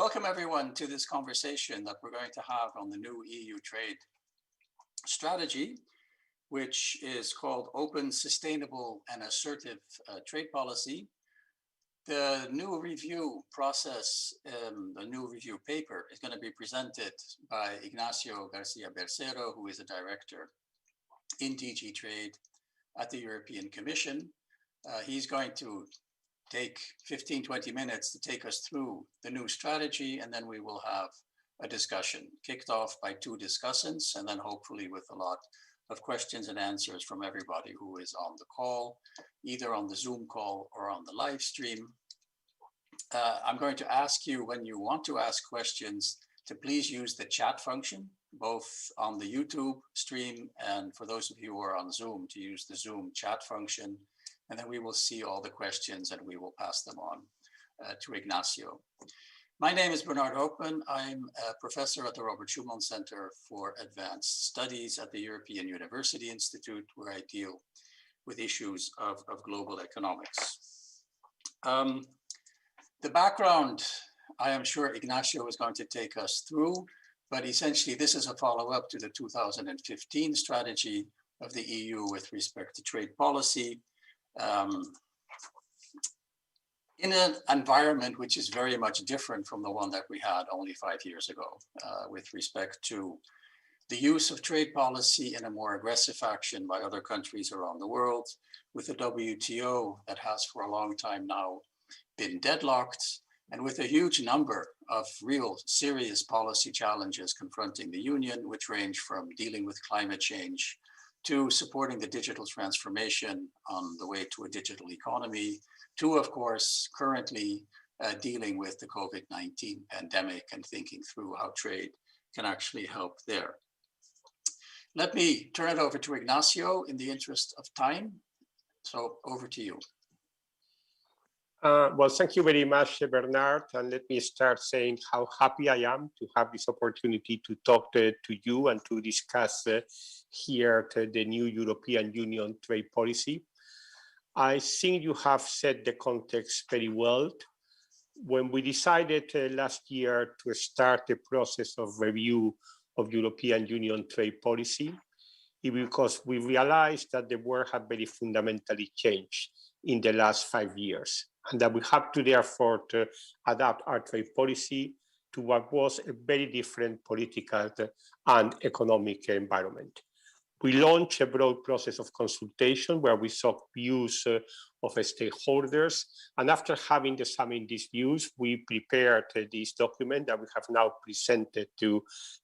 Welcome everyone to this conversation that we're going to have on the new EU trade strategy, which is called Open, Sustainable and Assertive Trade Policy. The new review process, the new review paper is going to be presented by Ignacio Garcia Bercero, who is a director in DG Trade at the European Commission. He's going to take 15-20 minutes to take us through the new strategy, and then we will have a discussion kicked off by two discussants, and then hopefully with a lot of questions and answers from everybody who is on the call, either on the Zoom call or on the live stream. I'm going to ask you, when you want to ask questions, to please use the chat function, both on the YouTube stream and for those of you who are on Zoom, to use the Zoom chat function. And then we will see all the questions and we will pass them on to Ignacio. My name is Bernard Hoopman. I'm a professor at the Robert Schuman Center for Advanced Studies at the European University Institute, where I deal with issues of global economics. The background, I am sure Ignacio is going to take us through, but essentially this is a follow-up to the 2015 strategy of the EU with respect to trade policy. In an environment which is very much different from the one that we had only 5 years ago, with respect to the use of trade policy in a more aggressive action by other countries around the world, with the WTO that has for a long time now been deadlocked, and with a huge number of real serious policy challenges confronting the Union, which range from dealing with climate change to supporting the digital transformation on the way to a digital economy, to, of course, currently dealing with the COVID-19 pandemic and thinking through how trade can actually help there. Let me turn it over to Ignacio in the interest of time. So over to you. Well, thank you very much, Bernard. And let me start saying how happy I am to have this opportunity to talk to you and to discuss here the new European Union trade policy. I think you have set the context very well. When we decided last year to start the process of review of European Union trade policy, it was because we realized that the world had very fundamentally changed in the last 5 years, and that we have to therefore to adapt our trade policy to what was a very different political and economic environment. We launched a broad process of consultation where we sought views of stakeholders. And after having examined these views, we prepared this document that we have now presented to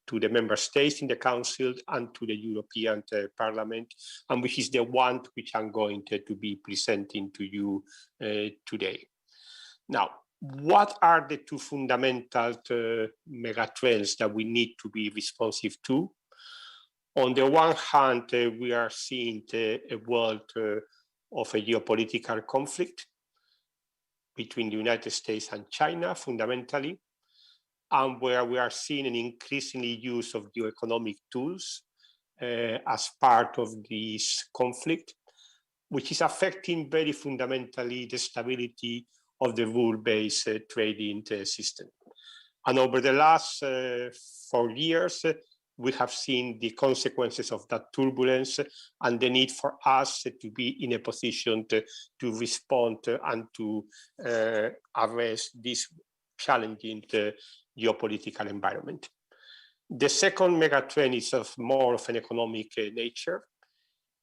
the member states in the Council and to the European Parliament, and which is the one which I'm going to be presenting to you today. Now, what are the two fundamental megatrends that we need to be responsive to? On the one hand, we are seeing a world of a geopolitical conflict between the United States and China, fundamentally, and where we are seeing an increasingly use of geoeconomic tools as part of this conflict, which is affecting very fundamentally the stability of the rule-based trading system. And over the last 4 years, we have seen the consequences of that turbulence and the need for us to be in a position to respond and to address this challenging geopolitical environment. The second megatrend is of more of an economic nature.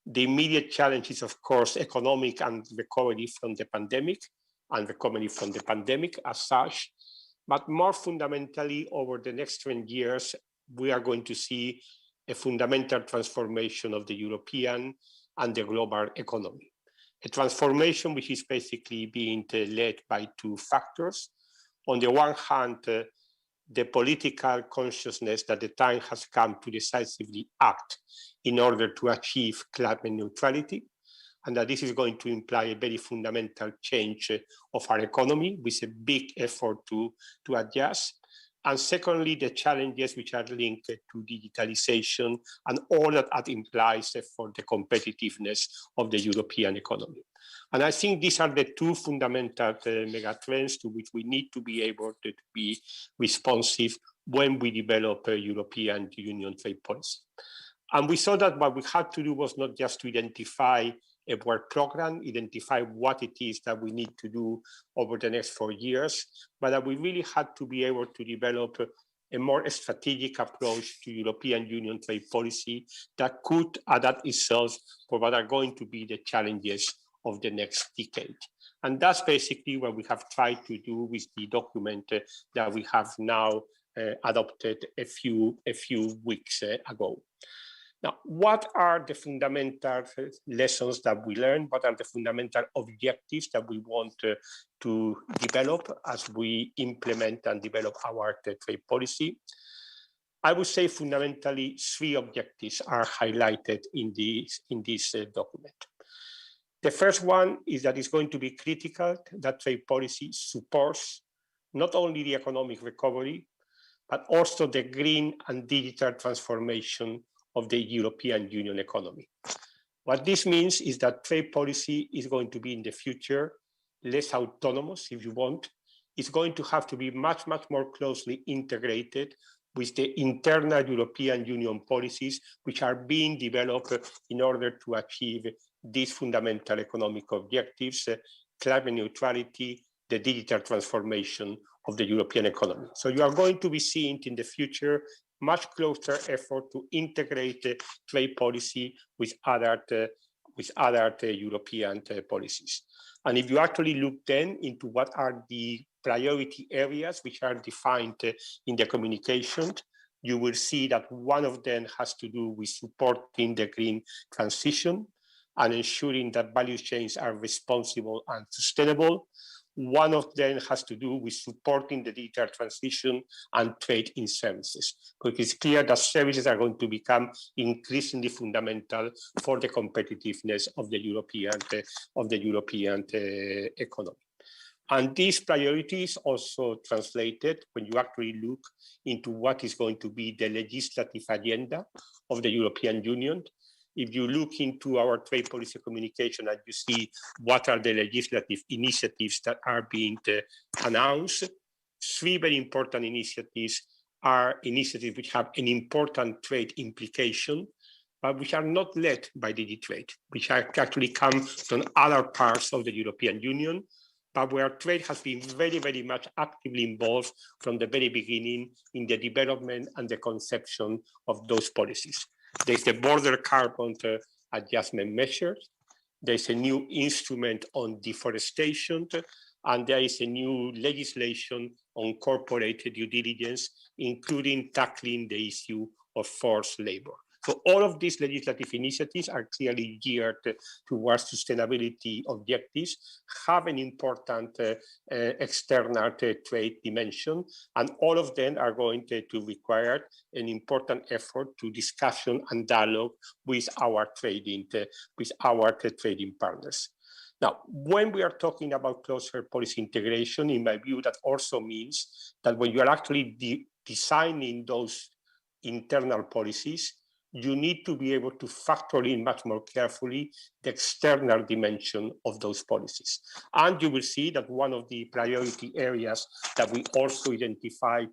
The immediate challenge is, of course, economic and recovery from the pandemic and recovery from the pandemic as such. But more fundamentally, over the next 20 years, we are going to see a fundamental transformation of the European and the global economy. A transformation which is basically being led by two factors. On the one hand, the political consciousness that the time has come to decisively act in order to achieve climate neutrality, and that this is going to imply a very fundamental change of our economy with a big effort to adjust. And secondly, the challenges which are linked to digitalization and all that that implies for the competitiveness of the European economy. And I think these are the two fundamental megatrends to which we need to be able to be responsive when we develop a European Union trade policy. And we saw that what we had to do was not just to identify a work program, identify what it is that we need to do over the next 4 years, but that we really had to be able to develop a more strategic approach to European Union trade policy that could adapt itself for what are going to be the challenges of the next decade. And that's basically what we have tried to do with the document that we have now adopted a few weeks ago. Now, what are the fundamental lessons that we learned? What are the fundamental objectives that we want to develop as we implement and develop our trade policy? I would say fundamentally 3 objectives are highlighted in this document. The first one is that it's going to be critical that trade policy supports not only the economic recovery, but also the green and digital transformation of the European Union economy. What this means is that trade policy is going to be in the future less autonomous, if you want. It's going to have to be much, much more closely integrated with the internal European Union policies, which are being developed in order to achieve these fundamental economic objectives, climate neutrality, the digital transformation of the European economy. So you are going to be seeing in the future much closer effort to integrate trade policy with other European policies. And if you actually look then into what are the priority areas which are defined in the communication, you will see that one of them has to do with supporting the green transition and ensuring that value chains are responsible and sustainable. One of them has to do with supporting the digital transition and trade in services, because it's clear that services are going to become increasingly fundamental for the competitiveness of the European economy. And these priorities also translated when you actually look into what is going to be the legislative agenda of the European Union. If you look into our trade policy communication and you see what are the legislative initiatives that are being announced, 3 very important initiatives are initiatives which have an important trade implication, but which are not led by DigiTrade, which actually come from other parts of the European Union, but where trade has been very, very much actively involved from the very beginning in the development and the conception of those policies. There's the border carbon adjustment measures. There's a new instrument on deforestation, and there is a new legislation on corporate due diligence, including tackling the issue of forced labor. So all of these legislative initiatives are clearly geared towards sustainability objectives, have an important external trade dimension, and all of them are going to require an important effort to discussion and dialogue with our trading partners. Now, when we are talking about closer policy integration, in my view, that also means that when you are actually designing those internal policies, you need to be able to factor in much more carefully the external dimension of those policies. And you will see that one of the priority areas that we also identified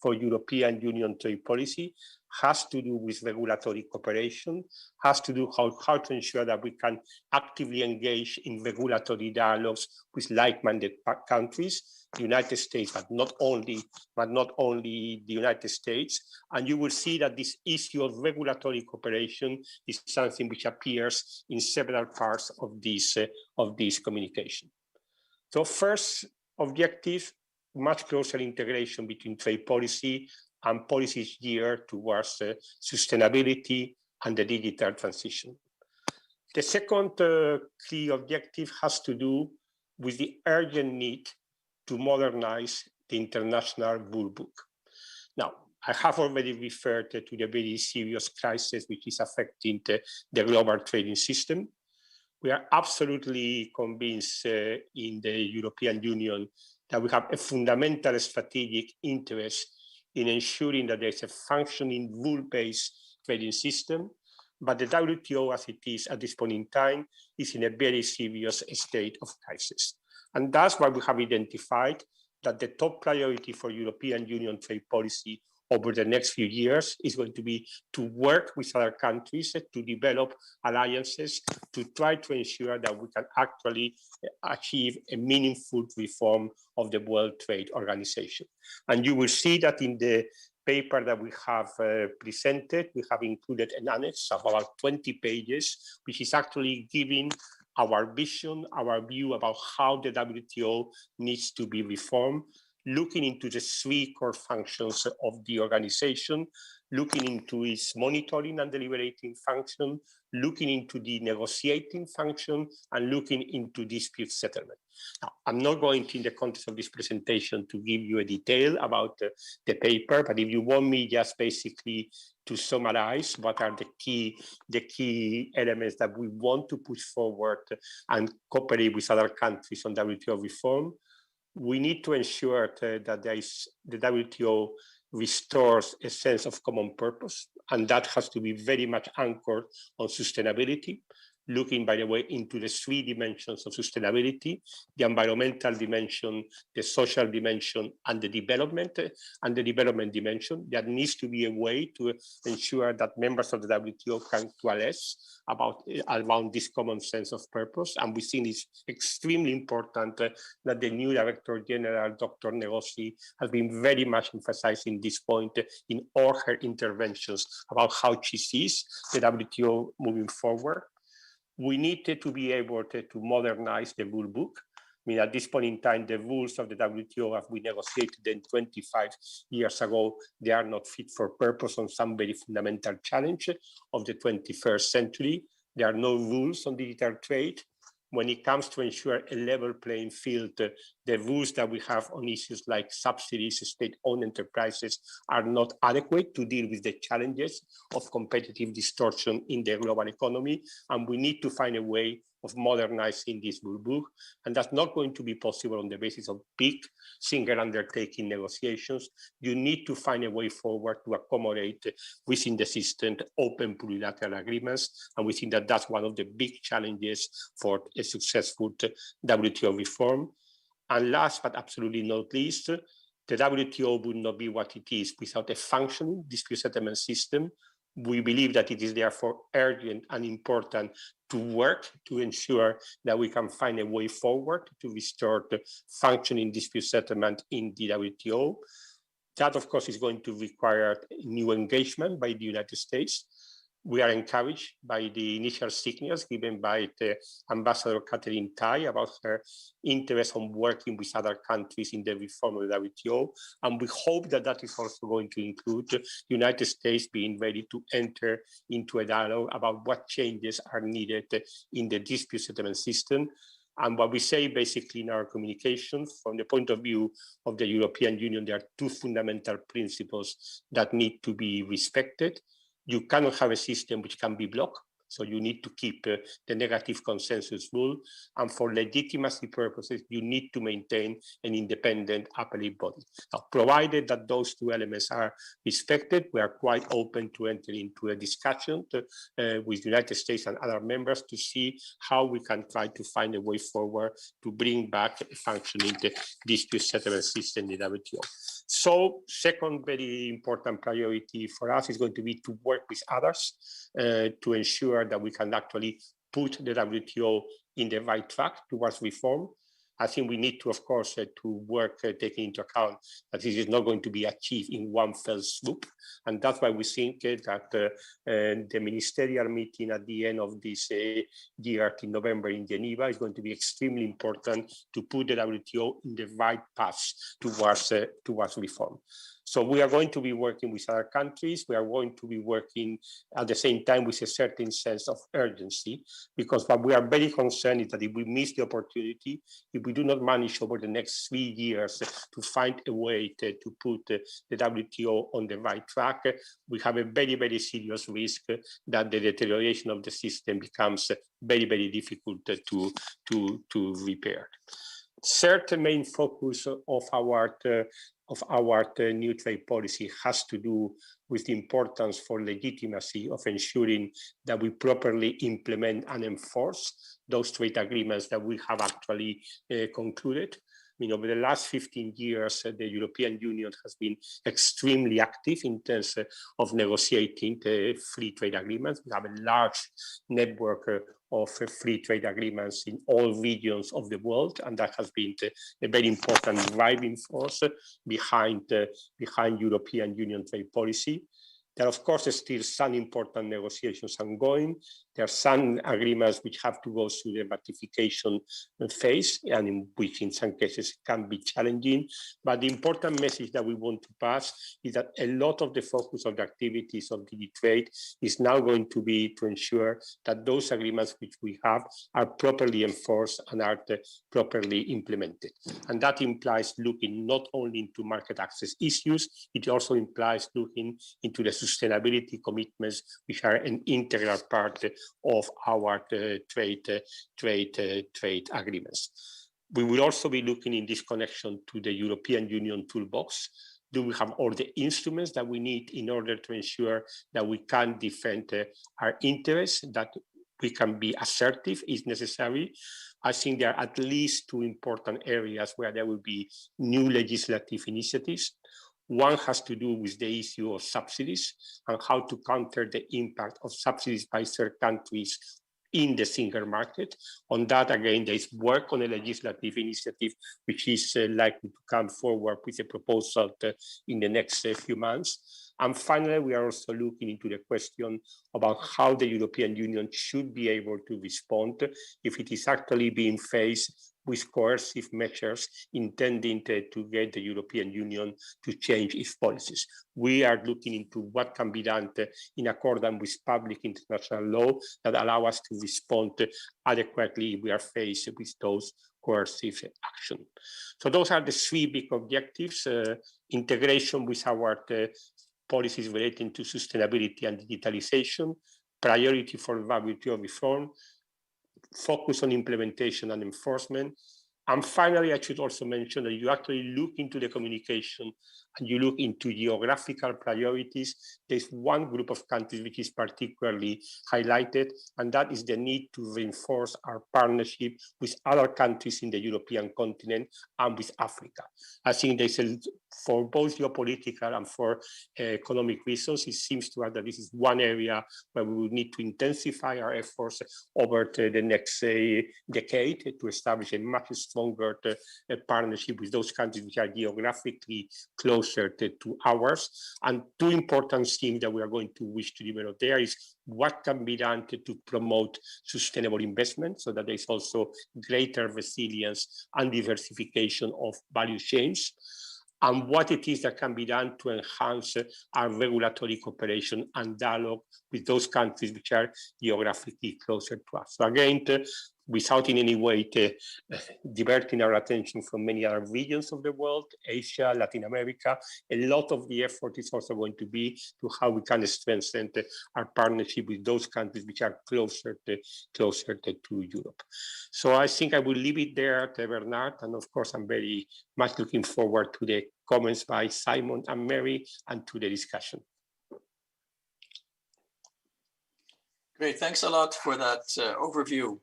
for European Union trade policy has to do with regulatory cooperation, has to do how to ensure that we can actively engage in regulatory dialogues with like-minded countries, the United States, but not only the United States. And you will see that this issue of regulatory cooperation is something which appears in several parts of this communication. So first objective, much closer integration between trade policy and policies geared towards sustainability and the digital transition. The second key objective has to do with the urgent need to modernize the international rule book. Now, I have already referred to the very serious crisis which is affecting the global trading system. We are absolutely convinced in the European Union that we have a fundamental strategic interest in ensuring that there's a functioning rule-based trading system. But the WTO, as it is at this point in time, is in a very serious state of crisis. And that's why we have identified that the top priority for European Union trade policy over the next few years is going to be to work with other countries to develop alliances to try to ensure that we can actually achieve a meaningful reform of the World Trade Organization. And you will see that in the paper that we have presented, we have included an annex of about 20 pages, which is actually giving our vision, our view about how the WTO needs to be reformed, looking into the three core functions of the organization, looking into its monitoring and deliberating function, looking into the negotiating function, and looking into dispute settlement. Now, I'm not going to, in the context of this presentation, to give you a detail about the paper, but if you want me just basically to summarize what are the key elements that we want to push forward and cooperate with other countries on WTO reform, we need to ensure that the WTO restores a sense of common purpose, and that has to be very much anchored on sustainability, looking, by the way, into the three dimensions of sustainability: the environmental dimension, the social dimension, and the development dimension. There needs to be a way to ensure that members of the WTO can coalesce around this common sense of purpose. And we think it's extremely important that the new Director General, Dr. Negossi, has been very much emphasizing this point in all her interventions about how she sees the WTO moving forward. We needed to be able to modernize the rule book. I mean, at this point in time, the rules of the WTO, as we negotiated them 25 years ago, they are not fit for purpose on some very fundamental challenge of the 21st century. There are no rules on digital trade. When it comes to ensure a level playing field, the rules that we have on issues like subsidies, state-owned enterprises are not adequate to deal with the challenges of competitive distortion in the global economy. And we need to find a way of modernizing this rule book. And that's not going to be possible on the basis of big single undertaking negotiations. You need to find a way forward to accommodate within the system open plurilateral agreements. And we think that that's one of the big challenges for a successful WTO reform. And last but absolutely not least, the WTO would not be what it is without a functioning dispute settlement system. We believe that it is therefore urgent and important to work to ensure that we can find a way forward to restore the functioning dispute settlement in the WTO. That, of course, is going to require new engagement by the United States. We are encouraged by the initial signals given by the Ambassador Katherine Tai about her interest in working with other countries in the reform of the WTO. And we hope that that is also going to include the United States being ready to enter into a dialogue about what changes are needed in the dispute settlement system. And what we say basically in our communications, from the point of view of the European Union, there are two fundamental principles that need to be respected. You cannot have a system which can be blocked. So you need to keep the negative consensus rule. And for legitimacy purposes, you need to maintain an independent appellate body. Now, provided that those two elements are respected, we are quite open to enter into a discussion with the United States and other members to see how we can try to find a way forward to bring back a functioning dispute settlement system in the WTO. So, second very important priority for us is going to be to work with others to ensure that we can actually put the WTO in the right track towards reform. I think we need to, of course, to work taking into account that this is not going to be achieved in one fell swoop. And that's why we think that the ministerial meeting at the end of this year in November in Geneva is going to be extremely important to put the WTO in the right path towards reform. So we are going to be working with other countries. We are going to be working at the same time with a certain sense of urgency, because what we are very concerned is that if we miss the opportunity, if we do not manage over the next 3 years to find a way to put the WTO on the right track, we have a very, very serious risk that the deterioration of the system becomes very, very difficult to repair. Third main focus of our of our new trade policy has to do with the importance for legitimacy of ensuring that we properly implement and enforce those trade agreements that we have actually concluded. I mean, over the last 15 years, the European Union has been extremely active in terms of negotiating the free trade agreements. We have a large network of free trade agreements in all regions of the world, and that has been a very important driving force behind European Union trade policy. There, of course, is still some important negotiations ongoing. There are some agreements which have to go through the ratification phase, and in which in some cases can be challenging. But the important message that we want to pass is that a lot of the focus of the activities of DG Trade is now going to be to ensure that those agreements which we have are properly enforced and are properly implemented. And that implies looking not only into market access issues, it also implies looking into the sustainability commitments, which are an integral part of our trade agreements. We will also be looking in this connection to the European Union toolbox. Do we have all the instruments that we need in order to ensure that we can defend our interests, that we can be assertive if necessary? I think there are at least two important areas where there will be new legislative initiatives. One has to do with the issue of subsidies and how to counter the impact of subsidies by third countries in the single market. On that, again, there is work on a legislative initiative, which is likely to come forward with a proposal in the next few months. And finally, we are also looking into the question about how the European Union should be able to respond if it is actually being faced with coercive measures intending to get the European Union to change its policies. We are looking into what can be done in accordance with public international law that allow us to respond adequately if we are faced with those coercive action. So those are the three big objectives: integration with our policies relating to sustainability and digitalization, priority for WTO reform, focus on implementation and enforcement. And finally, I should also mention that you actually look into the communication and you look into geographical priorities. There's one group of countries which is particularly highlighted, and that is the need to reinforce our partnership with other countries in the European continent and with Africa. I think there's for both geopolitical and for economic reasons, it seems to us that this is one area where we will need to intensify our efforts over the next decade to establish a much stronger partnership with those countries which are geographically closer to ours. And two important themes that we are going to wish to develop there is what can be done to promote sustainable investment so that there's also greater resilience and diversification of value chains, and what it is that can be done to enhance our regulatory cooperation and dialogue with those countries which are geographically closer to us. So again, without in any way diverting our attention from many other regions of the world, Asia, Latin America, a lot of the effort is also going to be to how we can strengthen our partnership with those countries which are closer to Europe. So I think I will leave it there, Bernard, and of course I'm very much looking forward to the comments by Simon and Mary and to the discussion. Great, thanks a lot for that overview,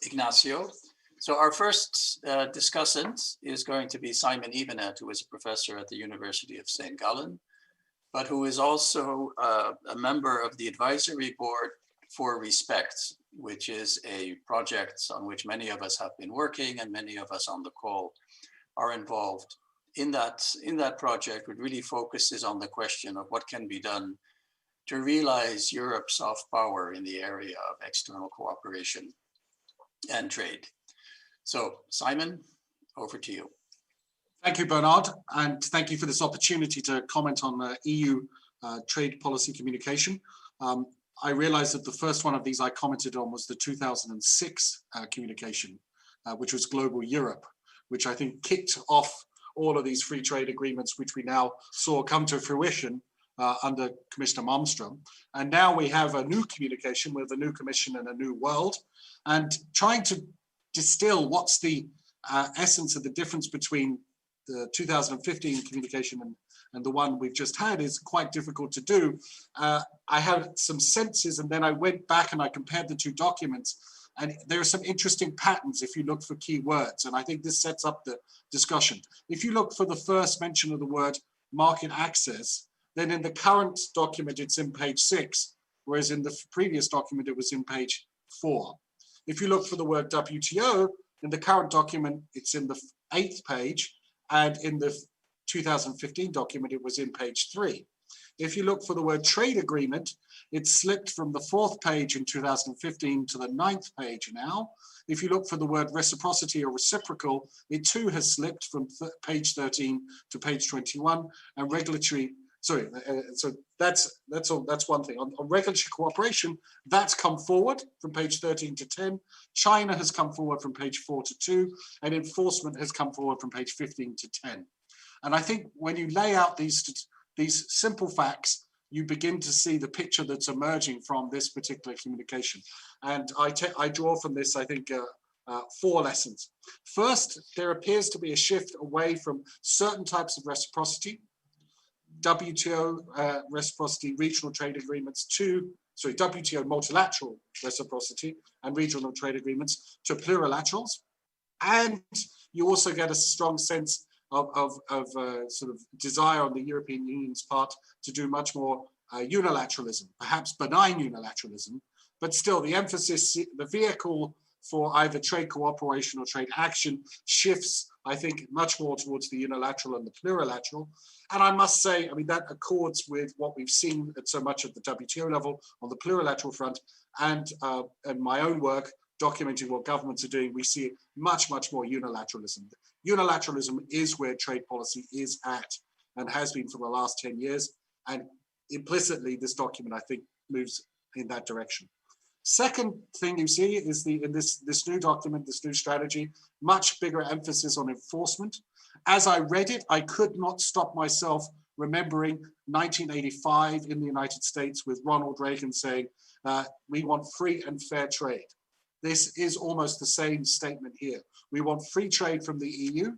Ignacio. So our first discussant is going to be Simon Evenet, who is a professor at the University of St. Gallen, but who is also a member of the advisory board for RESPECT, which is a project on which many of us have been working and many of us on the call are involved. In that project, it really focuses on the question of what can be done to realize Europe's soft power in the area of external cooperation and trade. So Simon, over to you. Thank you, Bernard, and thank you for this opportunity to comment on the EU trade policy communication. I realized that the first one of these I commented on was the 2006 communication, which was Global Europe, which I think kicked off all of these free trade agreements, which we now saw come to fruition under Commissioner Malmström. And now we have a new communication with a new commission and a new world, and trying to distill what's the essence of the difference between the 2015 communication and the one we've just had is quite difficult to do. I had some senses, and then I went back and I compared the two documents, and there are some interesting patterns if you look for key words, and I think this sets up the discussion. If you look for the first mention of the word market access, then in the current document it's in page 6, whereas in the previous document it was in page 4. If you look for the word WTO, in the current document it's in the 8th page, and in the 2015 document it was in page 3. If you look for the word trade agreement, it slipped from the 4th page in 2015 to the 9th page now. If you look for the word reciprocity or reciprocal, it too has slipped from page 13 to page 21. And regulatory, so that's one thing. On regulatory cooperation, that's come forward from page 13 to 10. China has come forward from page 4 to 2, and enforcement has come forward from page 15 to 10. And I think when you lay out these simple facts, you begin to see the picture that's emerging from this particular communication. And I draw from this, I think, 4 lessons. First, there appears to be a shift away from certain types of reciprocity, WTO reciprocity, regional trade agreements WTO multilateral reciprocity and regional trade agreements to plurilaterals. And you also get a strong sense of sort of desire on the European Union's part to do much more unilateralism, perhaps benign unilateralism, but still the emphasis, the vehicle for either trade cooperation or trade action shifts, I think, much more towards the unilateral and the plurilateral. And I must say, I mean, that accords with what we've seen at so much at the WTO level on the plurilateral front, and my own work documenting what governments are doing. We see much, much more unilateralism. Unilateralism is where trade policy is at and has been for the last 10 years. And implicitly, this document, I think, moves in that direction. Second thing you see is in this new document, this new strategy, much bigger emphasis on enforcement. As I read it, I could not stop myself remembering 1985 in the United States with Ronald Reagan saying, we want free and fair trade. This is almost the same statement here. We want free trade from the EU.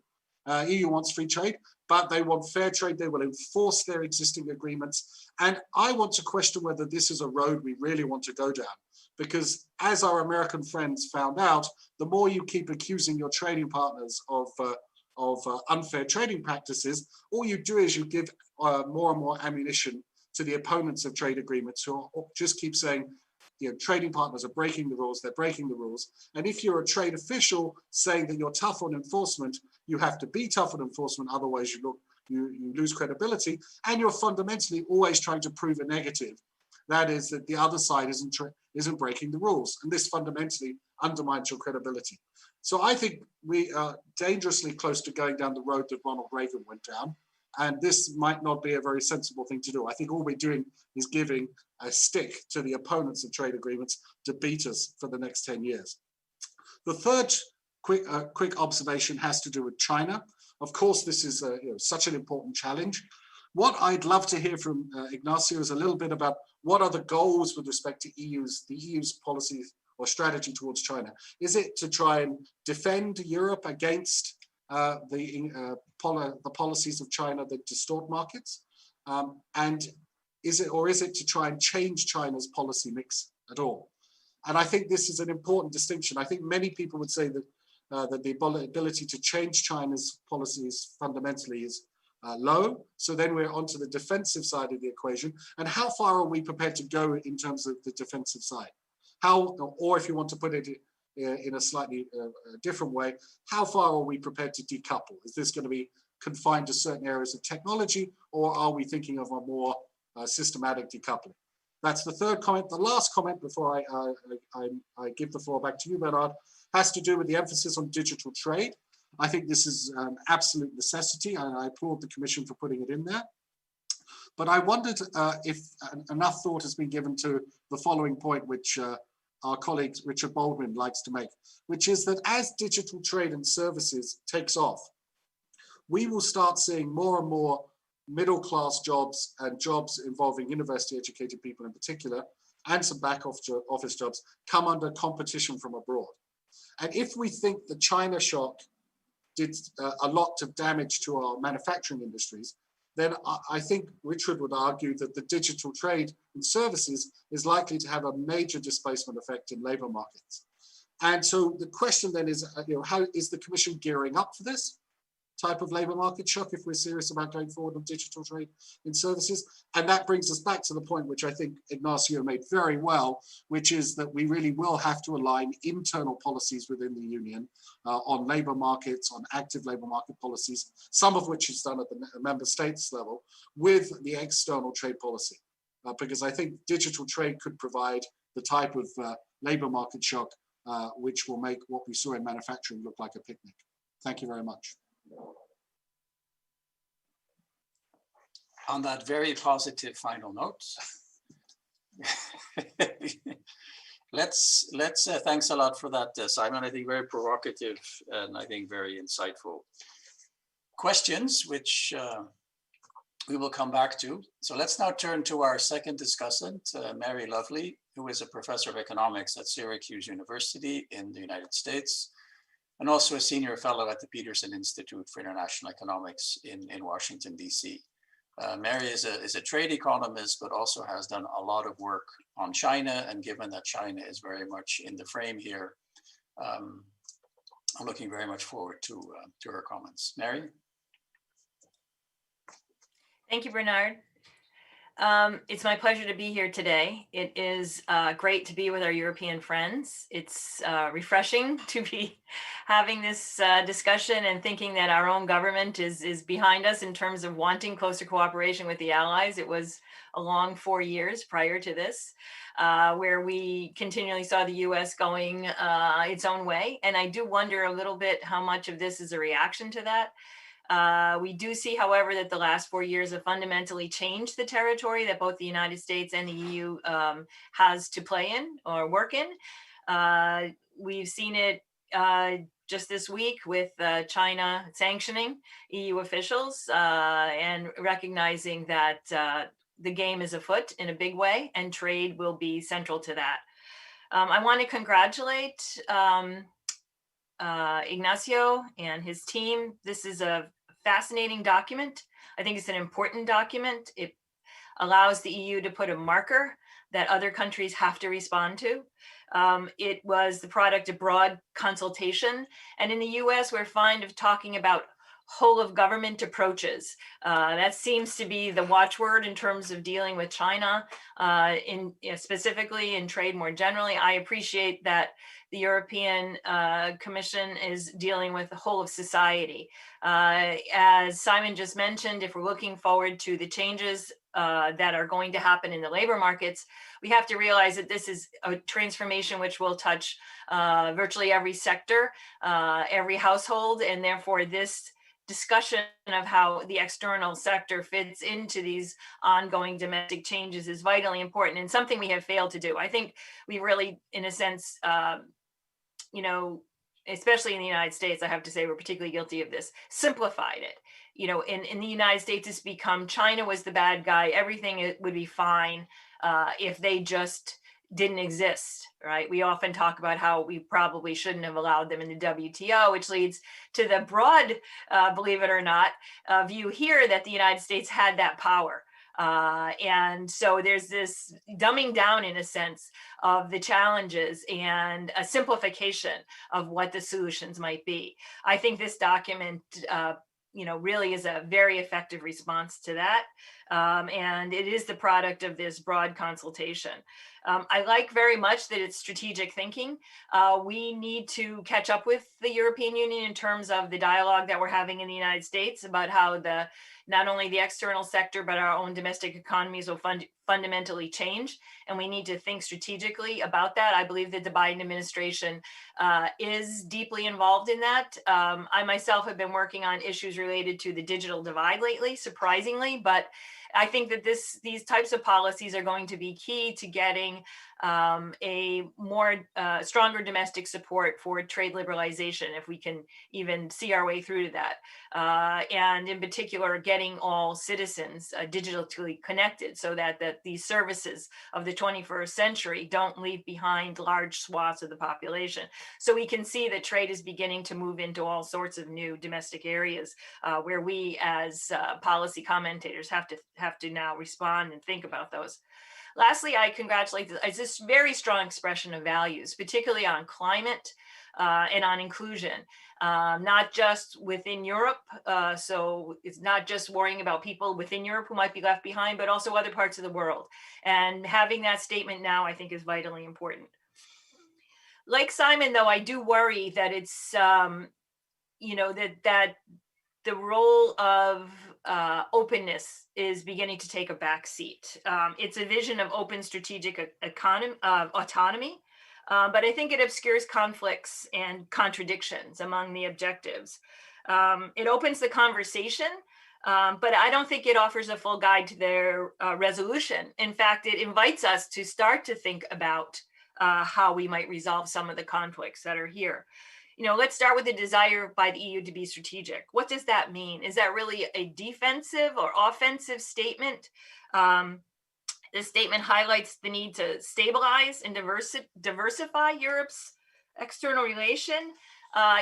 EU wants free trade, but they want fair trade. They will enforce their existing agreements. And I want to question whether this is a road we really want to go down. Because as our American friends found out, the more you keep accusing your trading partners of unfair trading practices, all you do is you give more and more ammunition to the opponents of trade agreements who just keep saying, trading partners are breaking the rules, they're breaking the rules. And if you're a trade official saying that you're tough on enforcement, you have to be tough on enforcement, otherwise you lose credibility, and you're fundamentally always trying to prove a negative. That is that the other side isn't breaking the rules. And this fundamentally undermines your credibility. So I think we are dangerously close to going down the road that Ronald Reagan went down. And this might not be a very sensible thing to do. I think all we're doing is giving a stick to the opponents of trade agreements to beat us for the next 10 years. The third quick observation has to do with China. Of course, this is such an important challenge. What I'd love to hear from Ignacio is a little bit about what are the goals with respect to the EU's policies or strategy towards China. Is it to try and defend Europe against the policies of China that distort markets? And is it to try and change China's policy mix at all? And I think this is an important distinction. I think many people would say that that the ability to change China's policies fundamentally is low. So then we're onto the defensive side of the equation. And how far are we prepared to go in terms of the defensive side? Or if you want to put it in a slightly different way, how far are we prepared to decouple? Is this going to be confined to certain areas of technology, or are we thinking of a more systematic decoupling? That's the third comment. The last comment before I give the floor back to you, Bernard, has to do with the emphasis on digital trade. I think this is an absolute necessity, and I applaud the Commission for putting it in there. But I wondered if enough thought has been given to the following point, which our colleague Richard Baldwin likes to make, which is that as digital trade and services takes off, we will start seeing more and more middle-class jobs and jobs involving university-educated people in particular, and some back office jobs come under competition from abroad. And if we think the China shock did a lot of damage to our manufacturing industries, then I think Richard would argue that the digital trade in services is likely to have a major displacement effect in labor markets. And so the question then is, how is the Commission gearing up for this type of labor market shock if we're serious about going forward on digital trade in services? And that brings us back to the point which I think Ignacio made very well, which is that we really will have to align internal policies within the Union on labor markets, on active labor market policies, some of which is done at the member states level, with the external trade policy. Because I think digital trade could provide the type of labor market shock which will make what we saw in manufacturing look like a picnic. Thank you very much. On that very positive final note, let's thanks a lot for that, Simon. I think very provocative and I think very insightful questions, which we will come back to. So let's now turn to our second discussant, Mary Lovely, who is a professor of economics at Syracuse University in the United States, and also a senior fellow at the Peterson Institute for International Economics in Washington, DC. Mary is a trade economist, but also has done a lot of work on China. And given that China is very much in the frame here, I'm looking very much forward to her comments. Mary? Thank you, Bernard. It's my pleasure to be here today. It is great to be with our European friends. It's refreshing to be having this discussion and thinking that our own government is behind us in terms of wanting closer cooperation with the allies. It was a long 4 years prior to this, where we continually saw the US going its own way. And I do wonder a little bit how much of this is a reaction to that. We do see, however, that the last 4 years have fundamentally changed the territory that both the United States and the EU has to play in or work in. We've seen it just this week with China sanctioning EU officials and recognizing that the game is afoot in a big way and trade will be central to that. I want to congratulate Ignacio and his team. This is a fascinating document. I think it's an important document. It allows the EU to put a marker that other countries have to respond to. It was the product of broad consultation. And in the US, we're fond of talking about whole of government approaches. That seems to be the watchword in terms of dealing with China, specifically in trade more generally. I appreciate that the European Commission is dealing with the whole of society. As Simon just mentioned, if we're looking forward to the changes that are going to happen in the labor markets, we have to realize that this is a transformation which will touch virtually every sector, every household, and therefore this discussion of how the external sector fits into these ongoing domestic changes is vitally important and something we have failed to do. I think we really, in a sense, especially in the United States, I have to say we're particularly guilty of this, simplified it. In the United States, it's become China was the bad guy. Everything would be fine if they just didn't exist, right? We often talk about how we probably shouldn't have allowed them in the WTO, which leads to the broad, believe it or not, view here that the United States had that power. And so there's this dumbing down, in a sense, of the challenges and a simplification of what the solutions might be. I think this document really is a very effective response to that. And it is the product of this broad consultation. I like very much that it's strategic thinking. We need to catch up with the European Union in terms of the dialogue that we're having in the United States about how not only the external sector, but our own domestic economies will fundamentally change. And we need to think strategically about that. I believe that the Biden administration is deeply involved in that. I myself have been working on issues related to the digital divide lately, surprisingly, but I think that these types of policies are going to be key to getting a more stronger domestic support for trade liberalization, if we can even see our way through to that. And in particular, getting all citizens digitally connected so that these services of the 21st century don't leave behind large swaths of the population. So we can see that trade is beginning to move into all sorts of new domestic areas where we as policy commentators have to now respond and think about those. Lastly, I congratulate this very strong expression of values, particularly on climate and on inclusion, not just within Europe. So it's not just worrying about people within Europe who might be left behind, but also other parts of the world. And having that statement now, I think, is vitally important. Like Simon, though, I do worry that it's, that the role of openness is beginning to take a back seat. It's a vision of open strategic autonomy, but I think it obscures conflicts and contradictions among the objectives. It opens the conversation, but I don't think it offers a full guide to their resolution. In fact, it invites us to start to think about how we might resolve some of the conflicts that are here. Let's start with the desire by the EU to be strategic. What does that mean? Is that really a defensive or offensive statement? This statement highlights the need to stabilize and diversify Europe's external relation.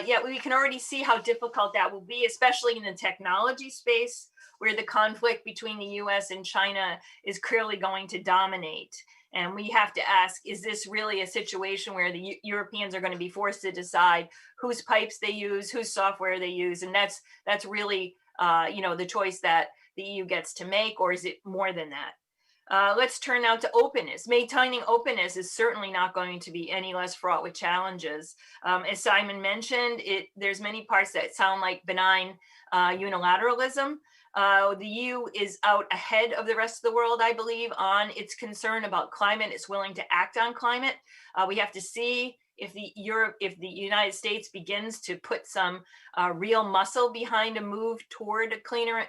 Yet we can already see how difficult that will be, especially in the technology space, where the conflict between the US and China is clearly going to dominate. And we have to ask, is this really a situation where the Europeans are going to be forced to decide whose pipes they use, whose software they use? And that's really, the choice that the EU gets to make, or is it more than that? Let's turn now to openness. Maintaining openness is certainly not going to be any less fraught with challenges. As Simon mentioned, there's many parts that sound like benign unilateralism. The EU is out ahead of the rest of the world, I believe, on its concern about climate. It's willing to act on climate. We have to see if the United States begins to put some real muscle behind a move toward a cleaner,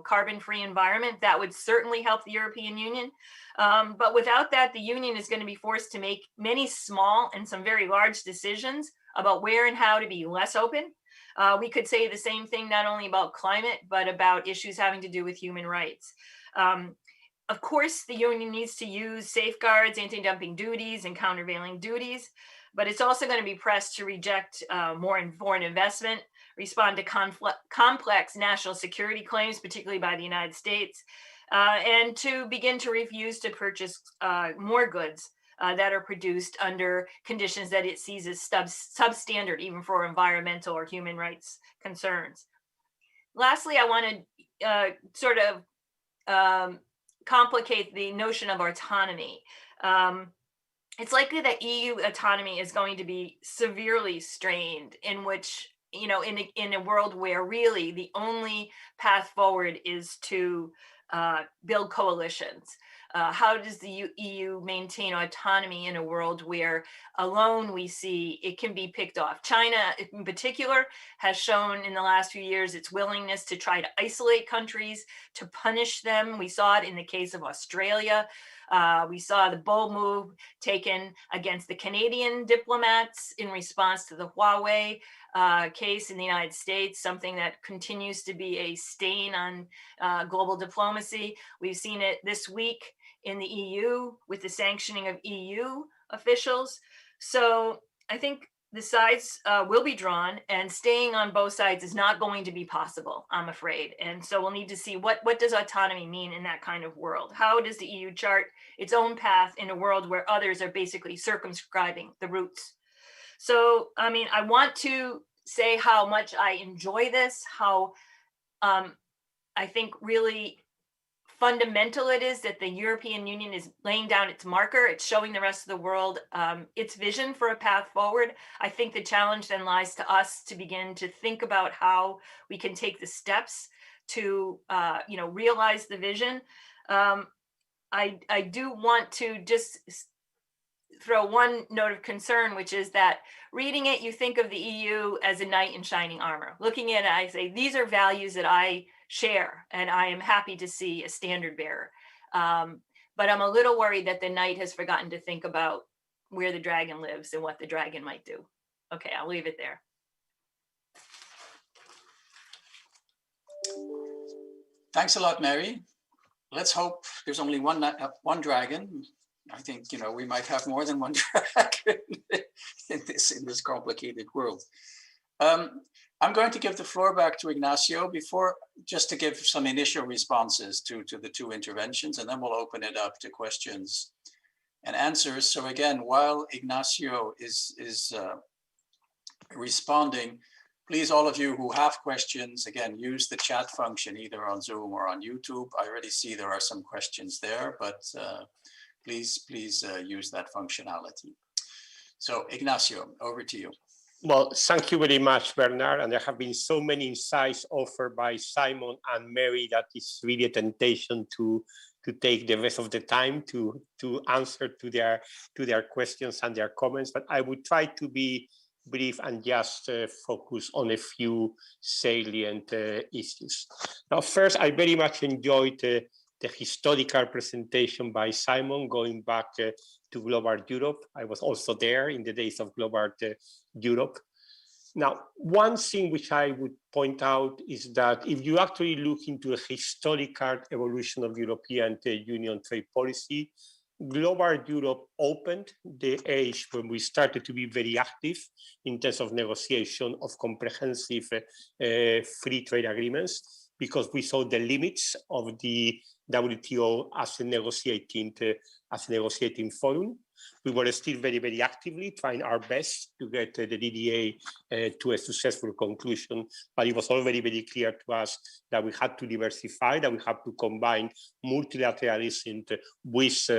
carbon-free environment. That would certainly help the European Union. But without that, the Union is going to be forced to make many small and some very large decisions about where and how to be less open. We could say the same thing not only about climate, but about issues having to do with human rights. Of course, the Union needs to use safeguards, anti-dumping duties, and countervailing duties, but it's also going to be pressed to reject more foreign investment, respond to complex national security claims, particularly by the United States, and to begin to refuse to purchase more goods that are produced under conditions that it sees as substandard, even for environmental or human rights concerns. Lastly, I want to complicate the notion of autonomy. It's likely that EU autonomy is going to be severely strained, in which, in a world where really the only path forward is to build coalitions. How does the EU maintain autonomy in a world where alone we see it can be picked off? China, in particular, has shown in the last few years its willingness to try to isolate countries, to punish them. We saw it in the case of Australia. We saw the bold move taken against the Canadian diplomats in response to the Huawei case in the United States, something that continues to be a stain on global diplomacy. We've seen it this week in the EU with the sanctioning of EU officials. So I think the sides will be drawn, and staying on both sides is not going to be possible, I'm afraid. And so we'll need to see what does autonomy mean in that kind of world? How does the EU chart its own path in a world where others are basically circumscribing the routes? So, I want to say how much I enjoy this, how I think really fundamental it is that the European Union is laying down its marker. It's showing the rest of the world its vision for a path forward. I think the challenge then lies to us to begin to think about how we can take the steps to, realize the vision. I do want to just throw one note of concern, which is that reading it, you think of the EU as a knight in shining armor. Looking at it, I say, these are values that I share, and I am happy to see a standard bearer. But I'm a little worried that the knight has forgotten to think about where the dragon lives and what the dragon might do. Okay, I'll leave it there. Thanks a lot, Mary. Let's hope there's only one dragon. I think, we might have more than one dragon in this complicated world. I'm going to give the floor back to Ignacio just to give some initial responses to the two interventions, and then we'll open it up to questions and answers. So again, while Ignacio is responding, please, all of you who have questions, again, use the chat function either on Zoom or on YouTube. I already see there are some questions there, but please use that functionality. So Ignacio, over to you. Well, thank you very much, Bernard. And there have been so many insights offered by Simon and Mary that it's really a temptation to take the rest of the time to answer to their questions and their comments. But I would try to be brief and just focus on a few salient issues. Now, first, I very much enjoyed the historical presentation by Simon going back to Global Europe. I was also there in the days of Global Europe. Now, one thing which I would point out is that if you actually look into a historical evolution of European Union trade policy, Global Europe opened the age when we started to be very active in terms of negotiation of comprehensive free trade agreements, because we saw the limits of the WTO as a negotiating forum. We were still very, very actively trying our best to get the DDA to a successful conclusion, but it was already very clear to us that we had to diversify, that we had to combine multilateralism with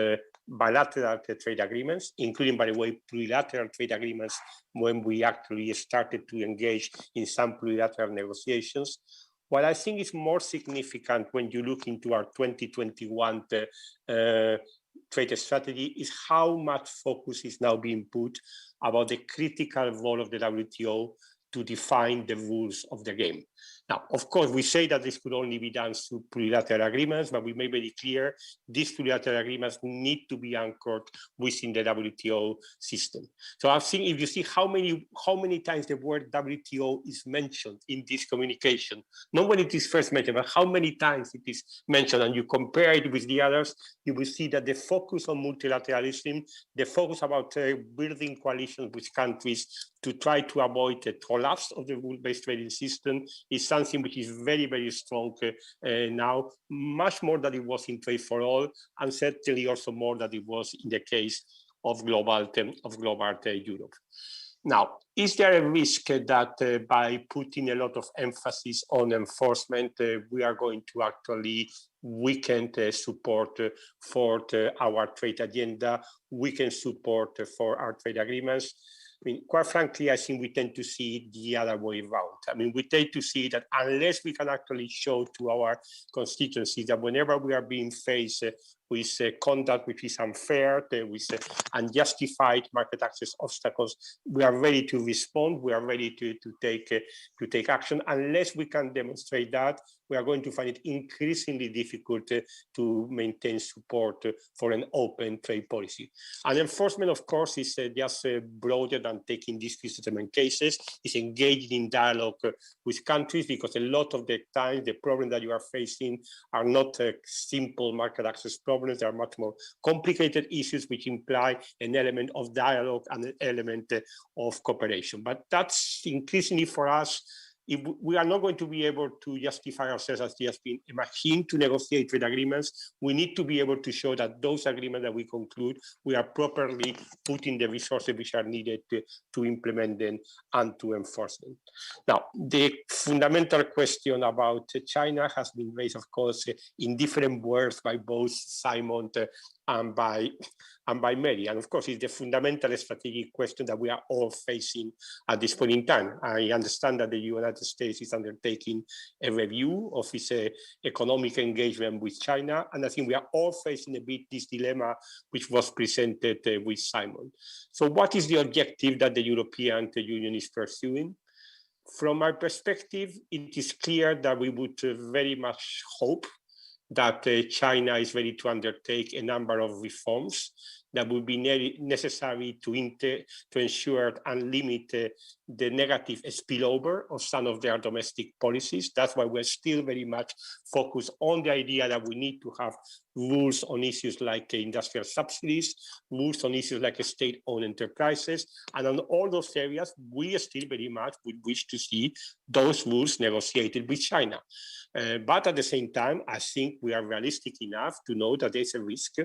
bilateral trade agreements, including, by the way, plurilateral trade agreements when we actually started to engage in some plurilateral negotiations. What I think is more significant when you look into our 2021 trade strategy is how much focus is now being put about the critical role of the WTO to define the rules of the game. Now, of course, we say that this could only be done through plurilateral agreements, but we make very clear these plurilateral agreements need to be anchored within the WTO system. So I think if you see how many times the word WTO is mentioned in this communication, not when it is first mentioned, but how many times it is mentioned, and you compare it with the others, you will see that the focus on multilateralism, the focus about building coalitions with countries to try to avoid the collapse of the rule-based trading system is something which is very, very strong now, much more than it was in Trade for All, and certainly also more than it was in the case of Global Europe. Now, is there a risk that by putting a lot of emphasis on enforcement, we are going to actually weaken support for our trade agenda, weaken support for our trade agreements? I mean, quite frankly, I think we tend to see it the other way around. I mean, we tend to see that unless we can actually show to our constituencies that whenever we are being faced with conduct which is unfair, with unjustified market access obstacles, we are ready to respond, we are ready to take action. Unless we can demonstrate that, we are going to find it increasingly difficult to maintain support for an open trade policy. And enforcement, of course, is just broader than taking dispute settlement cases. It's engaging in dialogue with countries, because a lot of the time the problems that you are facing are not simple market access problems. They are much more complicated issues which imply an element of dialogue and an element of cooperation. But that's increasingly for us. If we are not going to be able to justify ourselves as just being a machine to negotiate trade agreements, we need to be able to show that those agreements that we conclude, we are properly putting the resources which are needed to implement them and to enforce them. Now, the fundamental question about China has been raised, of course, in different words by both Simon and by Mary. And of course, it's the fundamental strategic question that we are all facing at this point in time. I understand that the United States is undertaking a review of its economic engagement with China. And I think we are all facing a bit this dilemma which was presented with Simon. So what is the objective that the European Union is pursuing? From my perspective, it is clear that we would very much hope that China is ready to undertake a number of reforms that would be necessary to ensure and limit the negative spillover of some of their domestic policies. That's why we're still very much focused on the idea that we need to have rules on issues like industrial subsidies, rules on issues like state-owned enterprises, and on all those areas, we still very much would wish to see those rules negotiated with China. But at the same time, I think we are realistic enough to know that there's a risk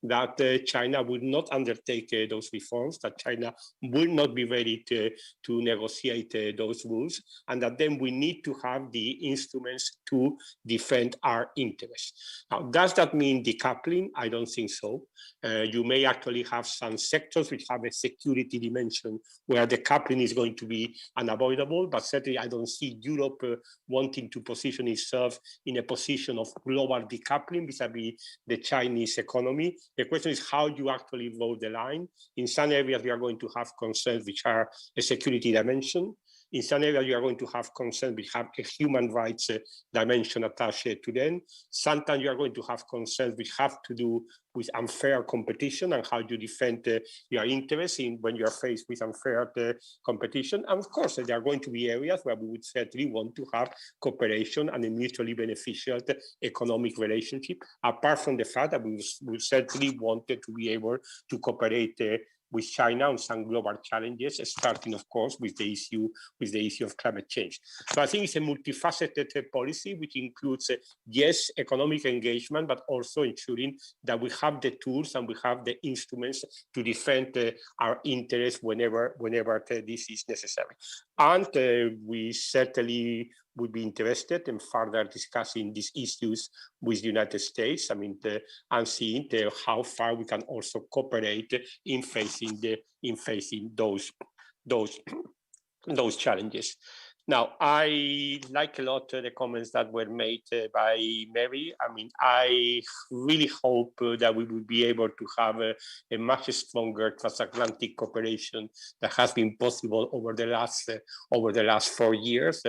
that China will not undertake those reforms, that China will not be ready to negotiate those rules, and that then we need to have the instruments to defend our interests. Now, does that mean decoupling? I don't think so. You may actually have some sectors which have a security dimension where decoupling is going to be unavoidable, but certainly I don't see Europe wanting to position itself in a position of global decoupling vis-a-vis the Chinese economy. The question is how you actually draw the line. In some areas, we are going to have concerns which are a security dimension. In some areas, you are going to have concerns which have a human rights dimension attached to them. Sometimes you are going to have concerns which have to do with unfair competition and how you defend your interests when you are faced with unfair competition. And of course, there are going to be areas where we would certainly want to have cooperation and a mutually beneficial economic relationship, apart from the fact that we certainly wanted to be able to cooperate with China on some global challenges, starting, of course, with the issue of climate change. So I think it's a multifaceted policy, which includes, yes, economic engagement, but also ensuring that we have the tools and we have the instruments to defend our interests whenever this is necessary. And we certainly would be interested in further discussing these issues with the United States. I mean, and seeing how far we can also cooperate in facing those challenges. Now, I like a lot the comments that were made by Mary. I mean, I really hope that we will be able to have a much stronger transatlantic cooperation that has been possible over the last 4 years.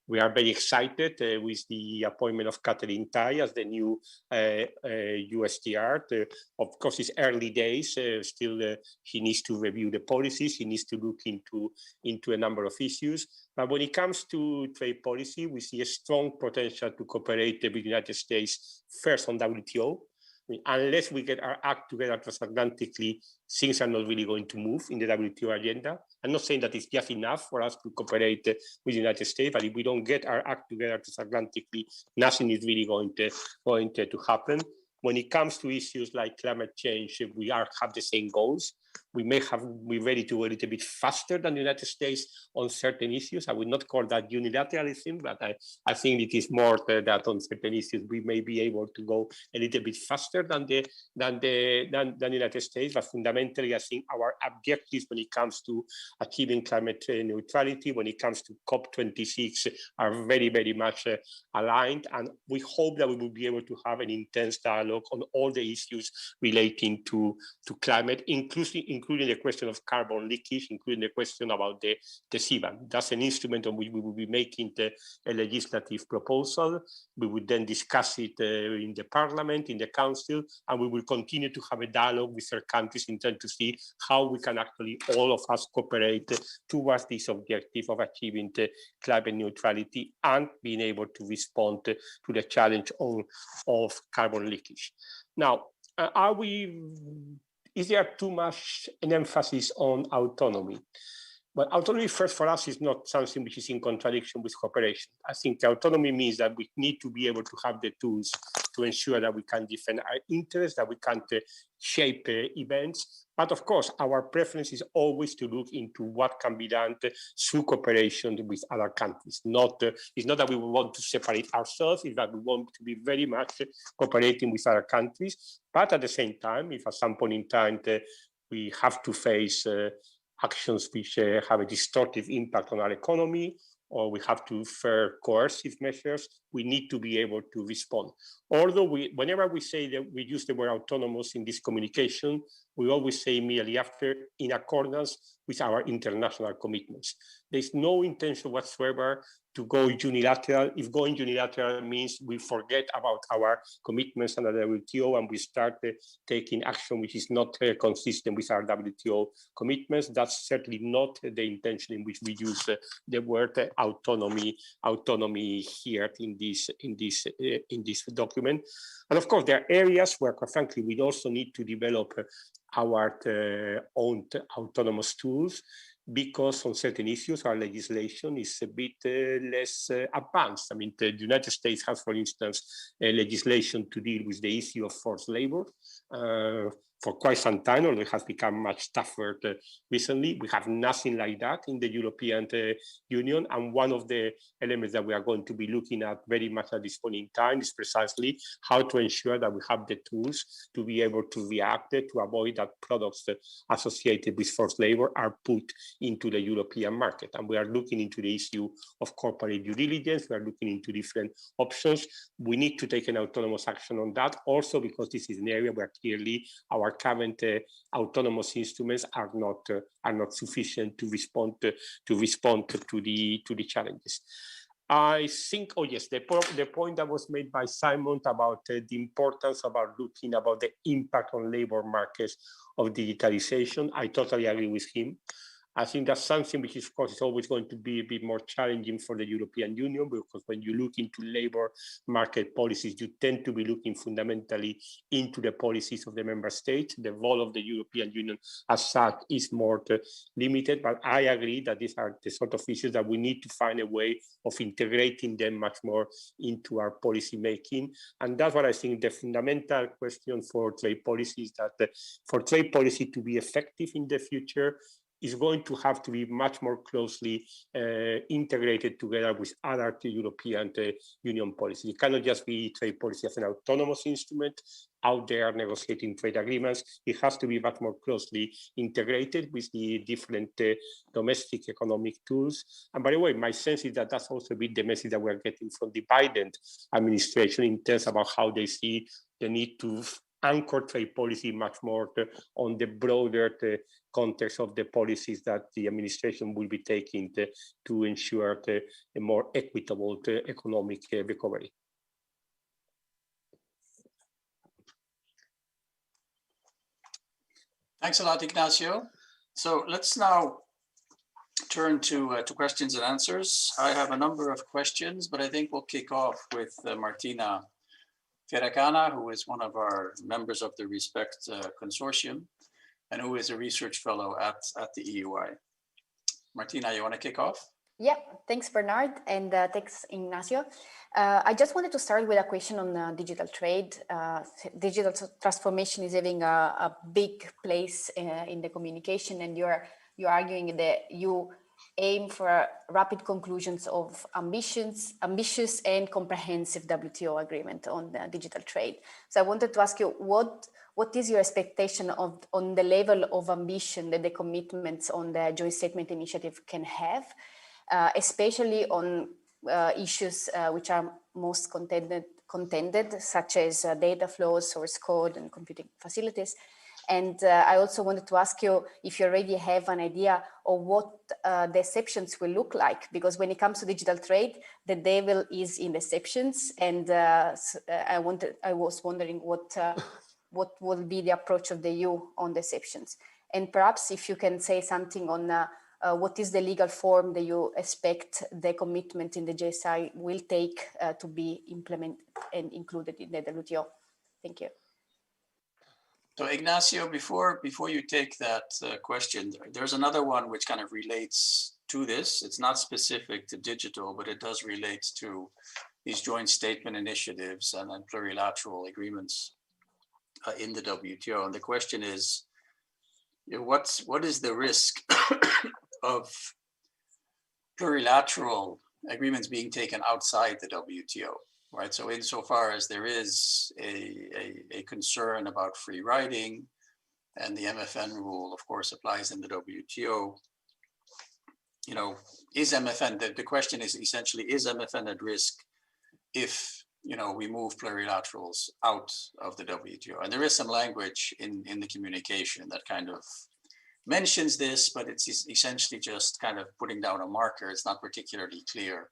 We are very excited with the appointment of Katherine Tai as the new USTR. Of course, it's early days. Still, he needs to review the policies. He needs to look into a number of issues. But when it comes to trade policy, we see a strong potential to cooperate with the United States first on WTO. I mean, unless we get our act together transatlantically, things are not really going to move in the WTO agenda. I'm not saying that it's just enough for us to cooperate with the United States, but if we don't get our act together transatlantically, nothing is really going to happen. When it comes to issues like climate change, we have the same goals. We may be ready to go a little bit faster than the United States on certain issues. I would not call that unilateralism, but I think it is more that on certain issues we may be able to go a little bit faster than the United States. But fundamentally, I think our objectives when it comes to achieving climate neutrality, when it comes to COP26, are very, very much aligned. And we hope that we will be able to have an intense dialogue on all the issues relating to climate, including the question of carbon leakage, including the question about the CBAM. That's an instrument on which we will be making a legislative proposal. We will then discuss it in the Parliament, in the Council, and we will continue to have a dialogue with our countries in terms to see how we can actually, all of us, cooperate towards this objective of achieving the climate neutrality and being able to respond to the challenge of carbon leakage. Now, is there too much an emphasis on autonomy? But autonomy, first, for us, is not something which is in contradiction with cooperation. I think autonomy means that we need to be able to have the tools to ensure that we can defend our interests, that we can shape events. But of course, our preference is always to look into what can be done through cooperation with other countries. It's not that we want to separate ourselves, it's that we want to be very much cooperating with other countries. But at the same time, if at some point in time we have to face actions which have a distortive impact on our economy, or we have to fair coercive measures, we need to be able to respond. Although whenever we say that we use the word autonomous in this communication, we always say immediately after, in accordance with our international commitments. There's no intention whatsoever to go unilateral. If going unilateral means we forget about our commitments under the WTO and we start taking action which is not consistent with our WTO commitments, that's certainly not the intention in which we use the word autonomy here in this document. And of course, there are areas where, quite frankly, we also need to develop our own autonomous tools, because on certain issues, our legislation is a bit less advanced. I mean, the United States has, for instance, legislation to deal with the issue of forced labor. For quite some time, although it has become much tougher recently. We have nothing like that in the European Union. And one of the elements that we are going to be looking at very much at this point in time is precisely how to ensure that we have the tools to be able to react to avoid that products associated with forced labor are put into the European market. And we are looking into the issue of corporate due diligence. We are looking into different options. We need to take an autonomous action on that also, because this is an area where clearly our current autonomous instruments are not sufficient to respond to the challenges. I think, oh yes, the point that was made by Simon about the importance about looking about the impact on labor markets of digitalization, I totally agree with him. I think that's something which, of course, is always going to be a bit more challenging for the European Union, because when you look into labor market policies, you tend to be looking fundamentally into the policies of the member states. The role of the European Union as such is more limited, but I agree that these are the sort of issues that we need to find a way of integrating them much more into our policy making. And that's what I think the fundamental question for trade policy is, that for trade policy to be effective in the future, is going to have to be much more closely integrated together with other European Union policies. It cannot just be trade policy as an autonomous instrument out there negotiating trade agreements. It has to be much more closely integrated with the different domestic economic tools. And by the way, my sense is that that's also a bit the message that we're getting from the Biden administration in terms about how they see the need to anchor trade policy much more on the broader context of the policies that the administration will be taking to ensure a more equitable economic recovery. Thanks a lot, Ignacio. So let's now turn to questions and answers. I have a number of questions, but I think we'll kick off with Martina Ferracana, who is one of our members of the RESPECT consortium and who is a research fellow at the EUI. Martina, you want to kick off? Yeah, thanks, Bernard, and thanks, Ignacio. I just wanted to start with a question on digital trade. Digital transformation is having a big place in the communication, and you're arguing that you aim for rapid conclusions of ambitious and comprehensive WTO agreement on digital trade. So I wanted to ask you, what is your expectation on the level of ambition that the commitments on the joint statement initiative can have, especially on issues which are most contended, such as data flows, source code, and computing facilities. And I also wanted to ask you if you already have an idea of what the exceptions will look like, because when it comes to digital trade, the devil is in exceptions. And I was wondering what will be the approach of the EU on the exceptions. And perhaps if you can say something on what is the legal form that you expect the commitment in the JSI will take to be implemented and included in the WTO. Thank you. So Ignacio, before you take that question, there's another one which kind of relates to this. It's not specific to digital, but it does relate to these joint statement initiatives and then plurilateral agreements in the WTO. And the question is, what is the risk of plurilateral agreements being taken outside the WTO? Right. So insofar as there is a concern about free riding, and the MFN rule, of course, applies in the WTO, is MFN, the question is essentially, is MFN at risk if we move plurilaterals out of the WTO. And there is some language in the communication that kind of mentions this, but it's essentially just kind of putting down a marker. It's not particularly clear,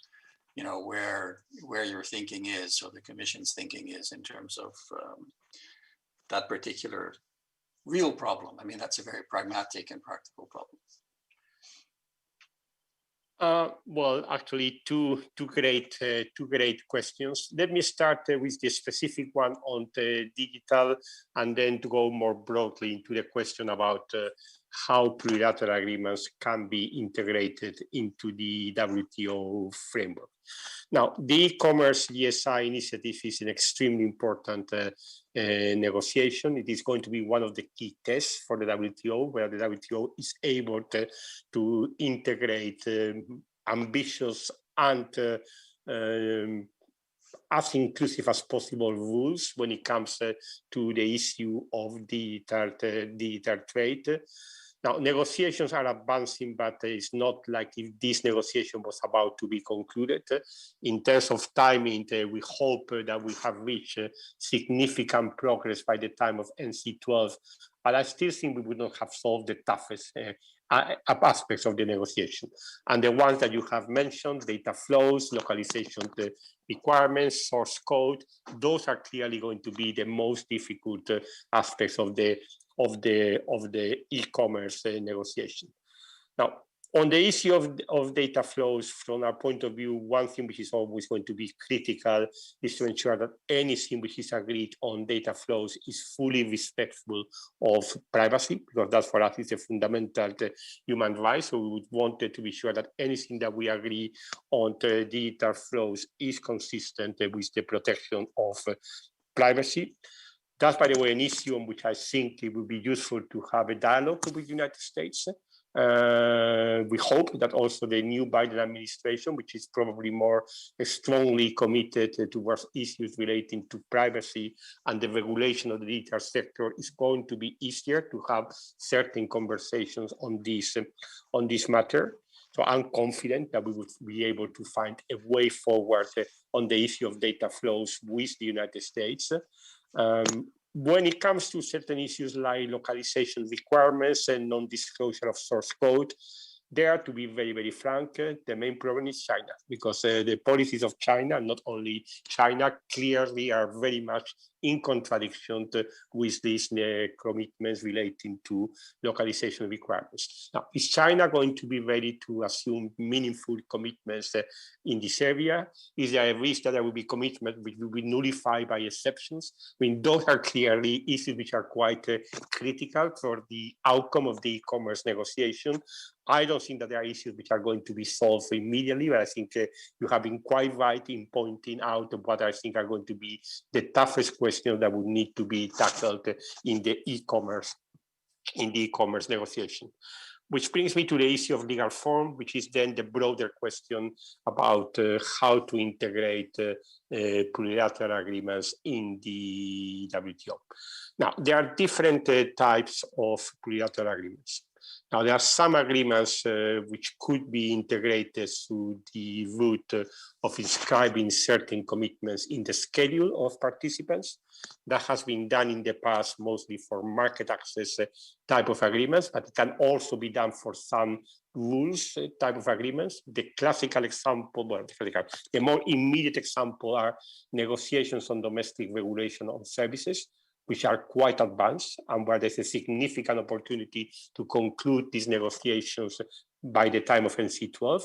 where your thinking is or the Commission's thinking is in terms of that particular real problem. I mean, that's a very pragmatic and practical problem. Well, actually, two great questions. Let me start with the specific one on the digital, and then to go more broadly into the question about how plurilateral agreements can be integrated into the WTO framework. Now, the e-commerce GSI initiative is an extremely important negotiation. It is going to be one of the key tests for the WTO, where the WTO is able to integrate ambitious and as inclusive as possible rules when it comes to the issue of digital trade. Now, negotiations are advancing, but it's not like if this negotiation was about to be concluded. In terms of timing, we hope that we have reached significant progress by the time of NC12, but I still think we would not have solved the toughest aspects of the negotiation. And the ones that you have mentioned, data flows, localization requirements, source code, those are clearly going to be the most difficult aspects of the e-commerce negotiation. Now, on the issue of data flows, from our point of view, one thing which is always going to be critical is to ensure that anything which is agreed on data flows is fully respectful of privacy, because that's for us is a fundamental human right. So we would want to be sure that anything that we agree on the digital flows is consistent with the protection of privacy. That's, by the way, an issue on which I think it would be useful to have a dialogue with the United States. We hope that also the new Biden administration, which is probably more strongly committed towards issues relating to privacy and the regulation of the digital sector, is going to be easier to have certain conversations on this matter. So I'm confident that we would be able to find a way forward on the issue of data flows with the United States. When it comes to certain issues like localization requirements and non-disclosure of source code, there, to be very, very frank, the main problem is China, because the policies of China, not only China, clearly are very much in contradiction with these commitments relating to localization requirements. Now, is China going to be ready to assume meaningful commitments in this area? Is there a risk that there will be commitment which will be nullified by exceptions? I mean, those are clearly issues which are quite critical for the outcome of the e-commerce negotiation. I don't think that there are issues which are going to be solved immediately, but I think you have been quite right in pointing out what I think are going to be the toughest questions that would need to be tackled in the e-commerce negotiation. Which brings me to the issue of legal form, which is then the broader question about how to integrate plurilateral agreements in the WTO. Now, there are different types of plurilateral agreements. Now, there are some agreements which could be integrated through the route of inscribing certain commitments in the schedule of participants. That has been done in the past mostly for market access type of agreements, but it can also be done for some rules type of agreements. The classical example, well, the more immediate example are negotiations on domestic regulation on services, which are quite advanced and where there's a significant opportunity to conclude these negotiations by the time of NC12.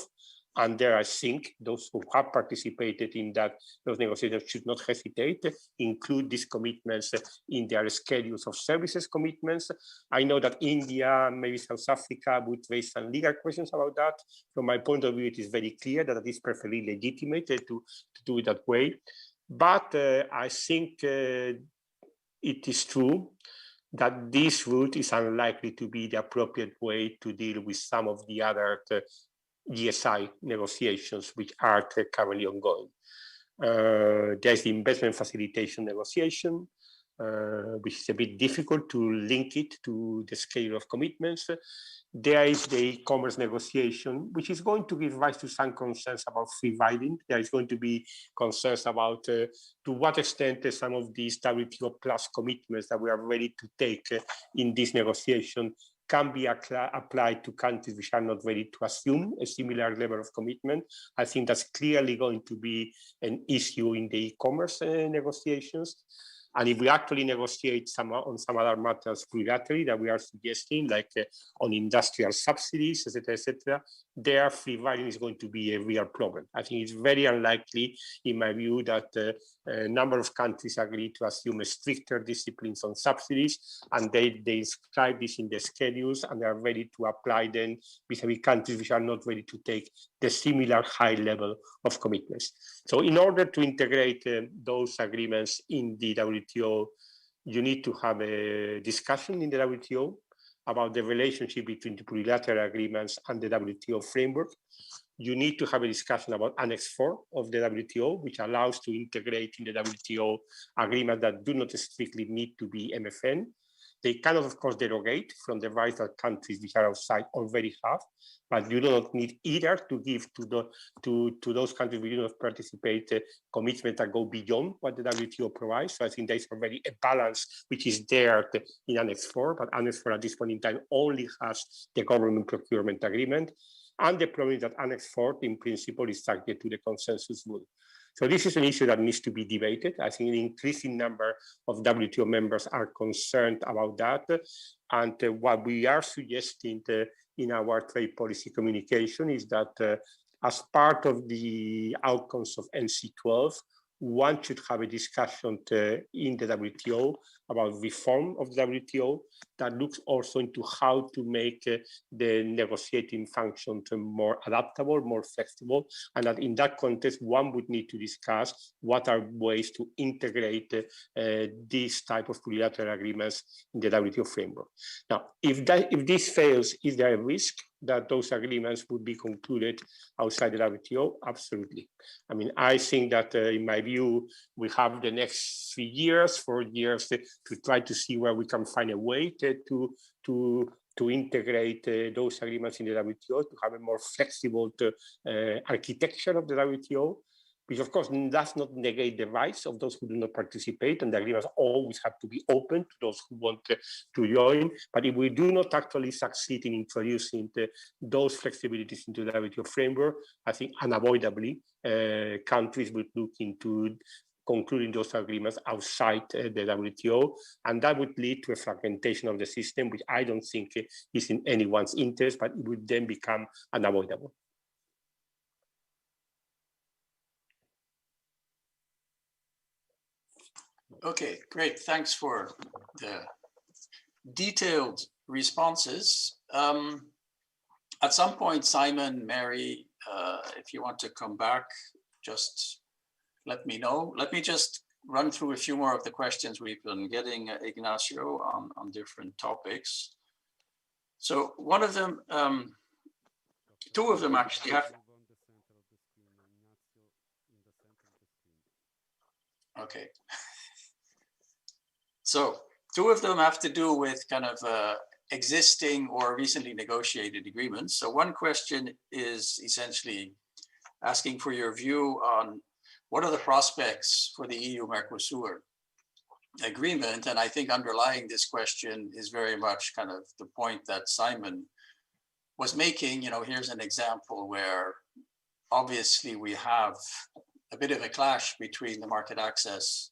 And there, I think those who have participated in those negotiations should not hesitate, include these commitments in their schedules of services commitments. I know that India, maybe South Africa would raise some legal questions about that. From my point of view, it is very clear that it is perfectly legitimate to do it that way. But I think it is true that this route is unlikely to be the appropriate way to deal with some of the other GSI negotiations which are currently ongoing. There's the investment facilitation negotiation. which is a bit difficult to link it to the scale of commitments. There is the e-commerce negotiation, which is going to give rise to some concerns about free riding. There is going to be concerns about to what extent some of these WTO plus commitments that we are ready to take in this negotiation can be applied to countries which are not ready to assume a similar level of commitment. I think that's clearly going to be an issue in the e-commerce negotiations. And if we actually negotiate on some other matters bilaterally that we are suggesting, like on industrial subsidies, et cetera, there free riding is going to be a real problem. I think it's very unlikely, in my view, that a number of countries agree to assume stricter disciplines on subsidies, and they inscribe this in the schedules and they are ready to apply them vis-a-vis countries which are not ready to take the similar high level of commitments. So in order to integrate those agreements in the WTO, you need to have a discussion in the WTO about the relationship between the bilateral agreements and the WTO framework. You need to have a discussion about Annex 4 of the WTO, which allows to integrate in the WTO agreements that do not strictly need to be MFN. They cannot, of course, derogate from the rights that countries which are outside already have, but you do not need either to give to those countries which do not participate commitments that go beyond what the WTO provides. So I think there is already a balance which is there in Annex 4, but Annex 4 at this point in time only has the government procurement agreement. And the problem is that Annex 4 in principle is subject to the consensus rule. So this is an issue that needs to be debated. I think an increasing number of WTO members are concerned about that. And what we are suggesting in our trade policy communication is that as part of the outcomes of NC12, one should have a discussion in the WTO about reform of the WTO that looks also into how to make the negotiating function more adaptable, more flexible, and that in that context, one would need to discuss what are ways to integrate this type of bilateral agreements in the WTO framework. Now, if this fails, is there a risk that those agreements would be concluded outside the WTO? Absolutely. I mean, I think that in my view, we have the next 3 years, 4 years to try to see where we can find a way to integrate those agreements in the WTO, to have a more flexible architecture of the WTO, which of course does not negate the rights of those who do not participate, and the agreements always have to be open to those who want to join. But if we do not actually succeed in introducing those flexibilities into the WTO framework, I think unavoidably countries will look into concluding those agreements outside the WTO, and that would lead to a fragmentation of the system, which I don't think is in anyone's interest, but it would then become unavoidable. Okay, great. Thanks for the detailed responses. At some point, Simon, Mary, if you want to come back, just let me know. Let me just run through a few more of the questions we've been getting, Ignacio, on different topics. So one of them, two of them actually have. Okay. So two of them have to do with kind of existing or recently negotiated agreements. So one question is essentially asking for your view on what are the prospects for the EU-Mercosur agreement? And I think underlying this question is very much kind of the point that Simon was making. You know, here's an example where obviously we have a bit of a clash between the market access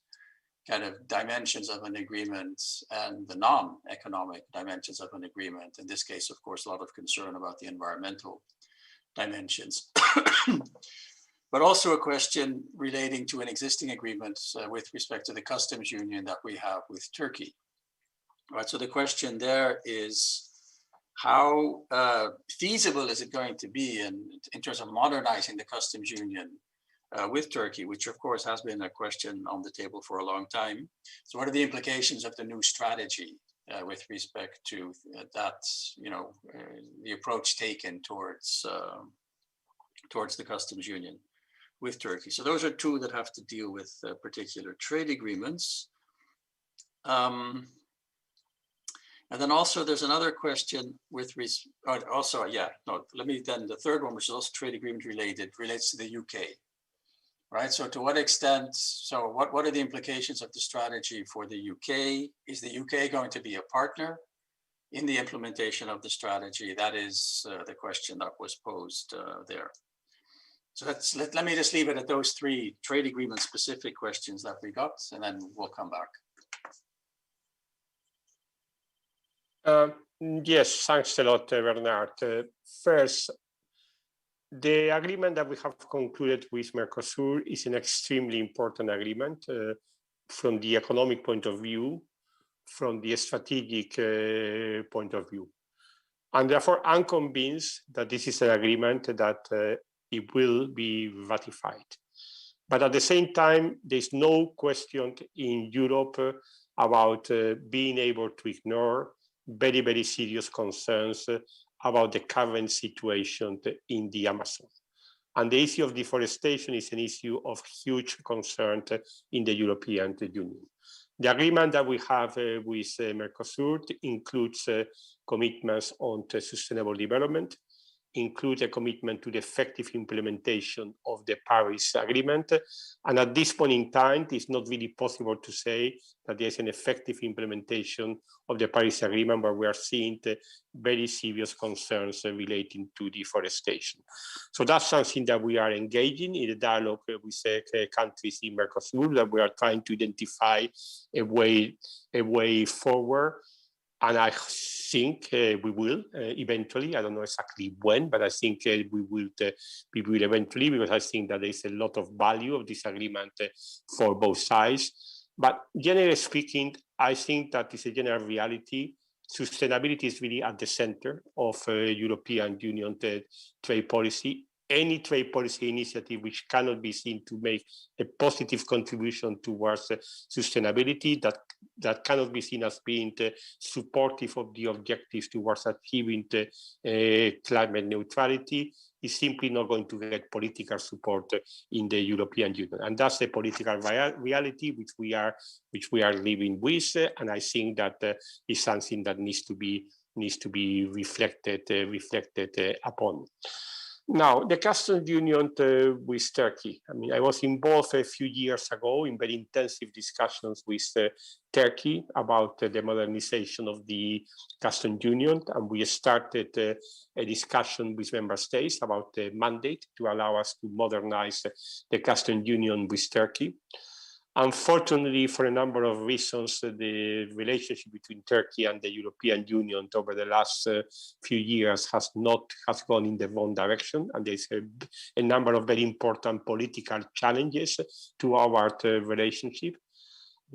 kind of dimensions of an agreement and the non-economic dimensions of an agreement. In this case, of course, a lot of concern about the environmental dimensions. But also a question relating to an existing agreement with respect to the customs union that we have with Turkey. Right, so the question there is, how feasible is it going to be in terms of modernizing the customs union with Turkey, which of course has been a question on the table for a long time. So what are the implications of the new strategy with respect to that, you know, the approach taken towards the customs union with Turkey? So those are two that have to deal with particular trade agreements. And then also there's another question with the third one, which is also trade agreement related, relates to the UK, right? So to what extent, what are the implications of the strategy for the UK? Is the UK going to be a partner in the implementation of the strategy? That is the question that was posed there. So let me just leave it at those three trade agreement specific questions that we got, and then we'll come back. Yes, thanks a lot, Bernard. First, the agreement that we have concluded with Mercosur is an extremely important agreement from the economic point of view, from the strategic point of view. And therefore, I'm convinced that this is an agreement that it will be ratified. But at the same time, there's no question in Europe about being able to ignore very, very serious concerns about the current situation in the Amazon. And the issue of deforestation is an issue of huge concern in the European Union. The agreement that we have with Mercosur includes commitments on sustainable development, includes a commitment to the effective implementation of the Paris Agreement. And at this point in time, it's not really possible to say that there's an effective implementation of the Paris Agreement, where we are seeing very serious concerns relating to deforestation. So that's something that we are engaging in a dialogue with countries in Mercosur, that we are trying to identify a way forward. And I think we will eventually. I don't know exactly when, but I think we will eventually, because I think that there's a lot of value of this agreement for both sides. But generally speaking, I think that is a general reality. Sustainability is really at the center of European Union trade policy. Any trade policy initiative which cannot be seen to make a positive contribution towards sustainability, that cannot be seen as being supportive of the objectives towards achieving climate neutrality, is simply not going to get political support in the European Union. And that's the political reality which we are living with. And I think that is something that needs to be reflected upon. Now, the customs union with Turkey. I mean, I was involved a few years ago in very intensive discussions with Turkey about the modernization of the customs union, and we started a discussion with member states about the mandate to allow us to modernize the customs union with Turkey. Unfortunately, for a number of reasons, the relationship between Turkey and the European Union over the last few years has gone in the wrong direction, and there's a number of very important political challenges to our relationship.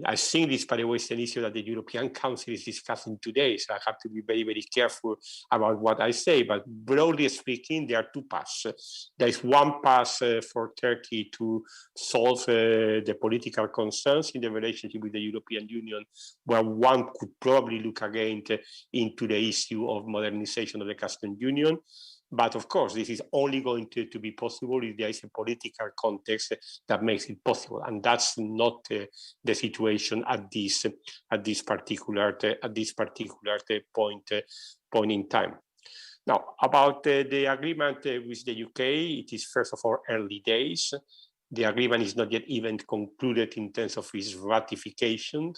I think this, by the way, is an issue that the European Council is discussing today, so I have to be very, very careful about what I say. But broadly speaking, there are two paths. There is one path for Turkey to solve the political concerns in the relationship with the European Union, where one could probably look again into the issue of modernization of the customs union. But of course, this is only going to be possible if there is a political context that makes it possible, and that's not the situation at this particular point in time. Now, about the agreement with the UK, it is first of all early days. The agreement is not yet even concluded in terms of its ratification.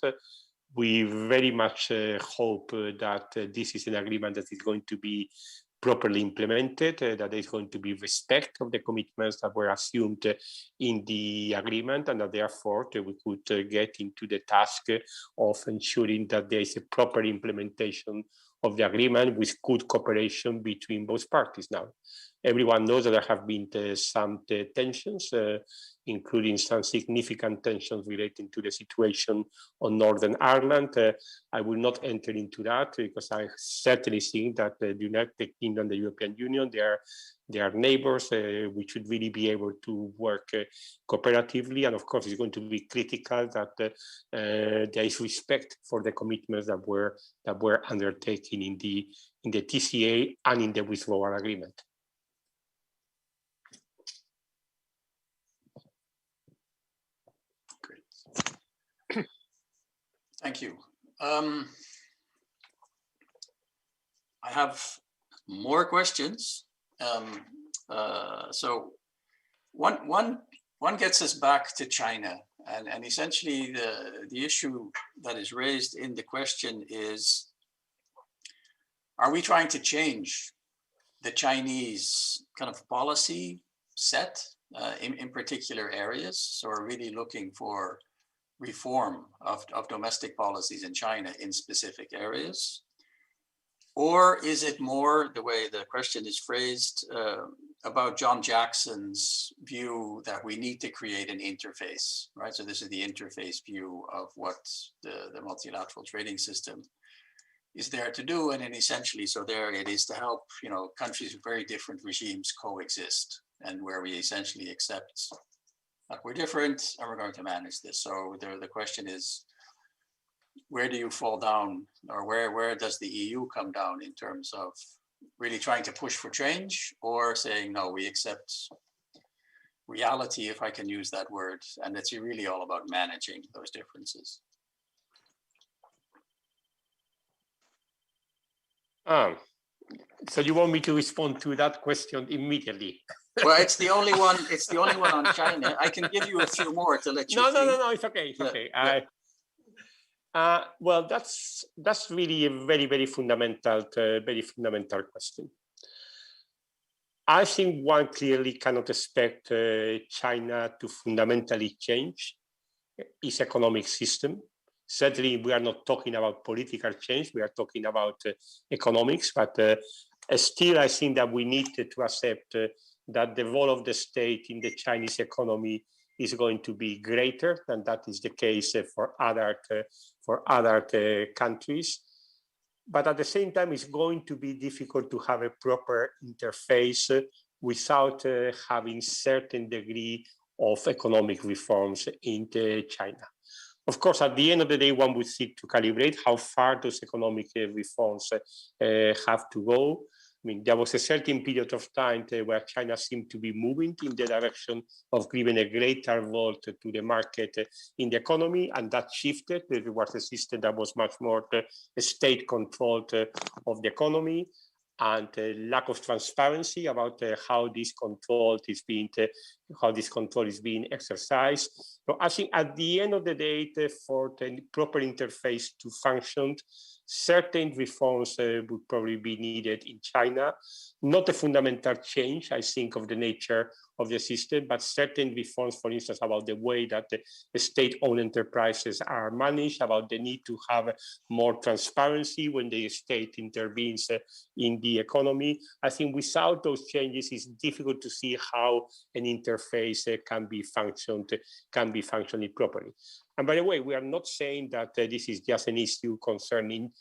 We very much hope that this is an agreement that is going to be properly implemented, that there is going to be respect of the commitments that were assumed in the agreement, and that therefore we could get into the task of ensuring that there is a proper implementation of the agreement with good cooperation between both parties. Now, everyone knows that there have been some tensions, including some significant tensions relating to the situation on Northern Ireland. I will not enter into that because I certainly think that the United Kingdom and the European Union, they are neighbors. We should really be able to work cooperatively, and of course, it's going to be critical that there is respect for the commitments that were undertaken in the TCA and in the withdrawal agreement. Thank you. I have more questions. So one gets us back to China, and essentially the issue that is raised in the question is, are we trying to change the Chinese kind of policy set in particular areas? So we're really looking for reform of domestic policies in China in specific areas? Or is it more the way the question is phrased about John Jackson's view that we need to create an interface, right? So this is the interface view of what the multilateral trading system is there to do. And then essentially, so there it is to help, countries with very different regimes coexist, and where we essentially accept that we're different and we're going to manage this. So the question is, where do you fall down, or where does the EU come down in terms of really trying to push for change, or saying, no, we accept reality, if I can use that word, and it's really all about managing those differences? So you want me to respond to that question immediately? Well, it's the only one. It's the only one on China. I can give you a few more to let you. No. It's okay. It's Yeah, okay. yeah. Well, that's really a very fundamental question. I think one clearly cannot expect China to fundamentally change its economic system. Certainly, we are not talking about political change. We are talking about economics. But still, I think that we need to accept that the role of the state in the Chinese economy is going to be greater than that is the case for other countries. But at the same time, it's going to be difficult to have a proper interface without having certain degree of economic reforms in China. Of course, at the end of the day, one would seek to calibrate how far those economic reforms have to go. I mean, there was a certain period of time where China seemed to be moving in the direction of giving a greater role to the market in the economy, and that shifted. There was a system that was much more state-controlled of the economy, and lack of transparency about how this control is being exercised. So I think at the end of the day, for the proper interface to function, certain reforms would probably be needed in China. Not a fundamental change, I think, of the nature of the system, but certain reforms, for instance, about the way that the state-owned enterprises are managed, about the need to have more transparency when the state intervenes in the economy. I think without those changes, it's difficult to see how an interface can be functioning properly. And by the way, we are not saying that this is just an issue concerning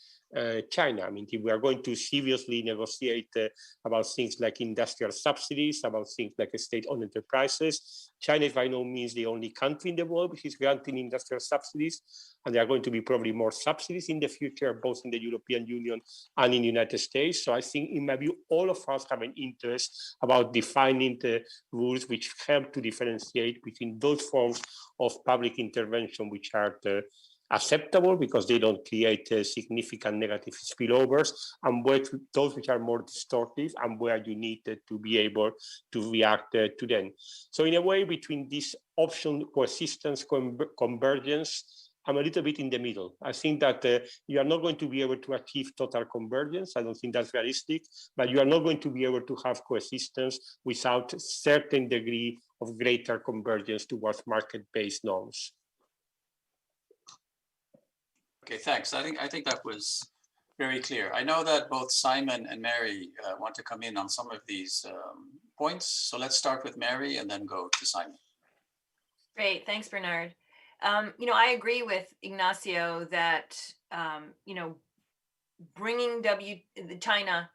China. I mean, if we are going to seriously negotiate about things like industrial subsidies, about things like state-owned enterprises, China is by no means the only country in the world which is granting industrial subsidies, and there are going to be probably more subsidies in the future, both in the European Union and in the United States. So I think, in my view, all of us have an interest about defining the rules which help to differentiate between those forms of public intervention which are acceptable because they don't create significant negative spillovers, and those which are more distortive and where you need to be able to react to them. So in a way, between this option, coexistence, convergence, I'm a little bit in the middle. I think that you are not going to be able to achieve total convergence. I don't think that's realistic, but you are not going to be able to have coexistence without a certain degree of greater convergence towards market-based norms. Okay, thanks. I think that was very clear. I know that both Simon and Mary want to come in on some of these points. So let's start with Mary and then go to Simon. Great, thanks, Bernard. I agree with Ignacio that bringing China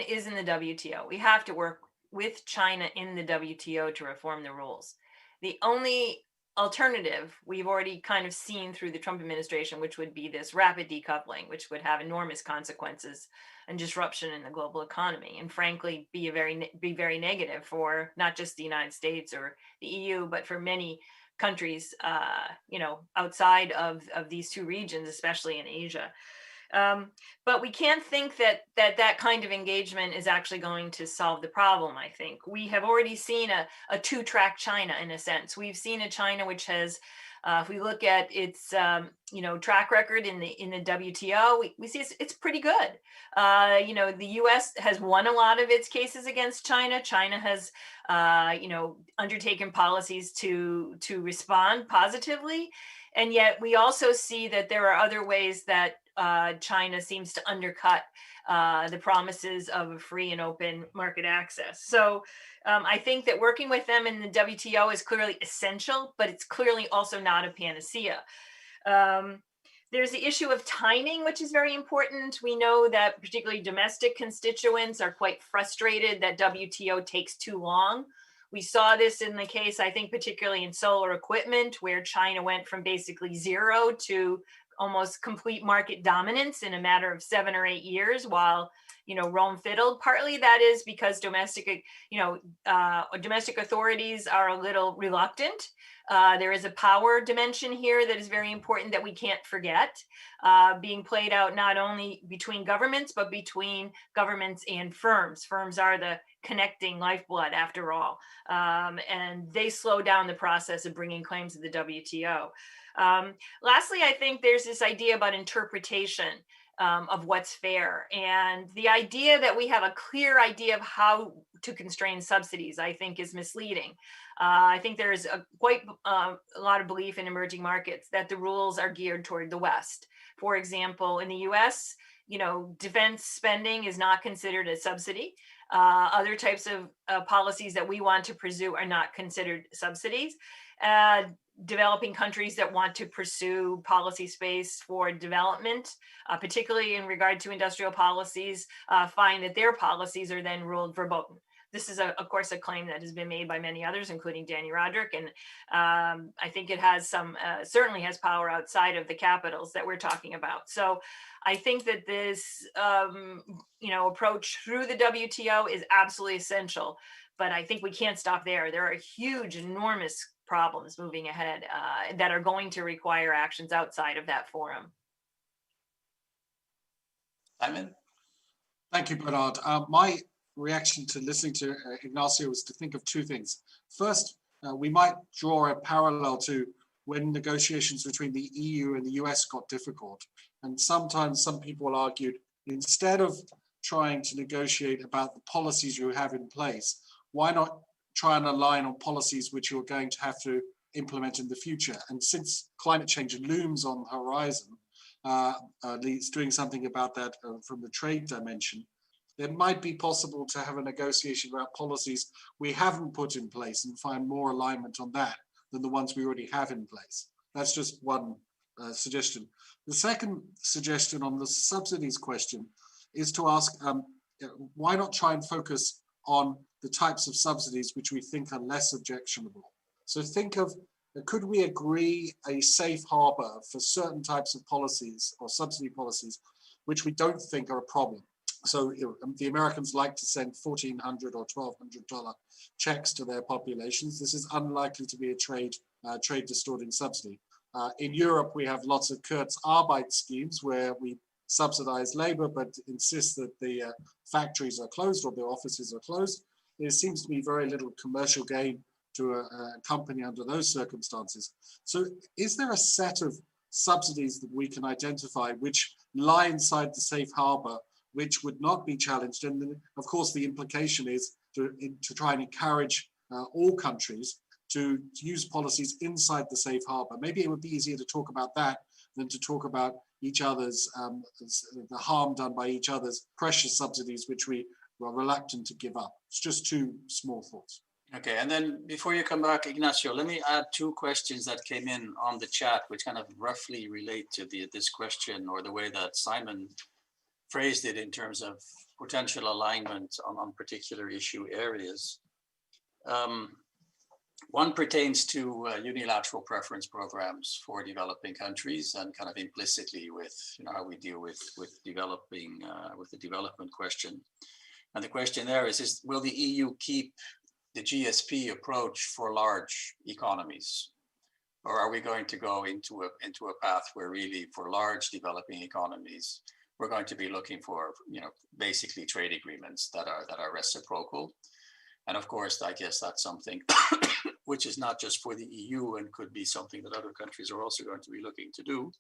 is in the WTO. We have to work with China in the WTO to reform the rules. The only alternative we've already kind of seen through the Trump administration, which would be this rapid decoupling, which would have enormous consequences and disruption in the global economy, and frankly be very negative for not just the United States or the EU, but for many countries, outside of these two regions, especially in Asia. But we can't think that kind of engagement is actually going to solve the problem. I think we have already seen a two-track China in a sense. We've seen a China which has, if we look at its track record in the WTO, we see it's pretty good. The U.S. has won a lot of its cases against China. China has undertaken policies to respond positively, and yet we also see that there are other ways that China seems to undercut the promises of a free and open market access. So I think that working with them in the WTO is clearly essential, but it's clearly also not a panacea. There's the issue of timing, which is very important. We know that particularly domestic constituents are quite frustrated that WTO takes too long. We saw this in the case, I think, particularly in solar equipment, where China went from basically zero to almost complete market dominance in a matter of 7 or 8 years, while Rome fiddled. Partly that is because domestic authorities are a little reluctant. There is a power dimension here that is very important that we can't forget, being played out not only between governments, but between governments and firms. Firms are the connecting lifeblood, after all, and they slow down the process of bringing claims to the WTO. Lastly, I think there's this idea about interpretation of what's fair, and the idea that we have a clear idea of how to constrain subsidies, I think, is misleading. I think there's quite a lot of belief in emerging markets that the rules are geared toward the West. For example, in the US, defense spending is not considered a subsidy. Other types of policies that we want to pursue are not considered subsidies. Developing countries that want to pursue policy space for development, particularly in regard to industrial policies, find that their policies are then ruled verboten. This is, of course, a claim that has been made by many others, including Danny Roderick, and I think it has certainly has power outside of the capitals that we're talking about. So I think that this, approach through the WTO is absolutely essential, but I think we can't stop there. There are huge, enormous problems moving ahead that are going to require actions outside of that forum. Simon? Thank you, Bernard. My reaction to listening to Ignacio was to think of two things. First, we might draw a parallel to when negotiations between the EU and the US got difficult. And sometimes some people argued, instead of trying to negotiate about the policies you have in place, why not try and align on policies which you're going to have to implement in the future? And since climate change looms on the horizon, at least doing something about that from the trade dimension, it might be possible to have a negotiation about policies we haven't put in place and find more alignment on that than the ones we already have in place. That's just one suggestion. The second suggestion on the subsidies question is to ask, why not try and focus on the types of subsidies which we think are less objectionable? So think of, could we agree a safe harbor for certain types of policies or subsidy policies which we don't think are a problem? So the Americans like to send $1,400 or $1,200 checks to their populations. This is unlikely to be a trade distorting subsidy. In Europe, we have lots of Kurzarbeit schemes where we subsidize labor but insist that the factories are closed or the offices are closed. There seems to be very little commercial gain to a company under those circumstances. So is there a set of subsidies that we can identify which lie inside the safe harbor, which would not be challenged? And then, of course, the implication is to try and encourage all countries to use policies inside the safe harbor. Maybe it would be easier to talk about that than to talk about each other's, the harm done by each other's precious subsidies, which we were reluctant to give up. It's just two small thoughts. Okay, and then before you come back, Ignacio, let me add two questions that came in on the chat, which kind of roughly relate to this question or the way that Simon phrased it in terms of potential alignment on particular issue areas. One pertains to unilateral preference programs for developing countries and kind of implicitly with how we deal with developing with the development question. And the question there is will the EU keep the GSP approach for large economies? Or are we going to go into a path where really for large developing economies, we're going to be looking for, basically trade agreements that are reciprocal? And of course, I guess that's something which is not just for the EU and could be something that other countries are also going to be looking to do.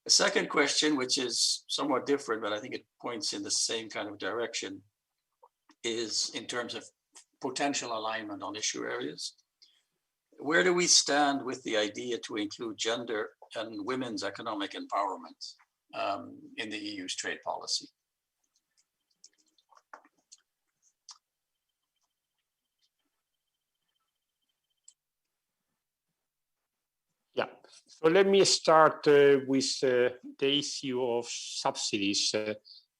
The second question, which is somewhat different, but I think it points in the same kind of direction, is in terms of potential alignment on issue areas. Where do we stand with the idea to include gender and women's economic empowerment in the EU's trade policy? Yeah, so let me start with the issue of subsidies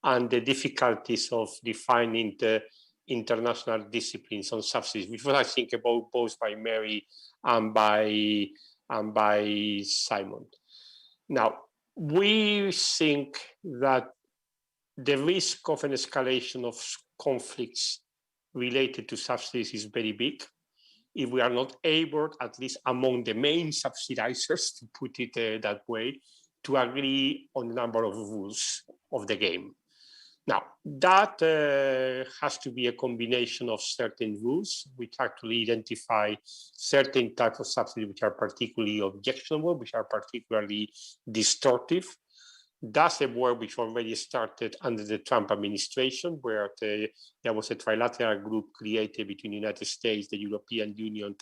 and the difficulties of defining the international disciplines on subsidies, which was, I think, about both by Mary and by Simon. Now, we think that the risk of an escalation of conflicts related to subsidies is very big if we are not able, at least among the main subsidizers, to put it that way, to agree on a number of rules of the game. Now, that has to be a combination of certain rules, which actually identify certain types of subsidies which are particularly objectionable, which are particularly distortive. That's a work which already started under the Trump administration, where there was a trilateral group created between the United States, the European Union,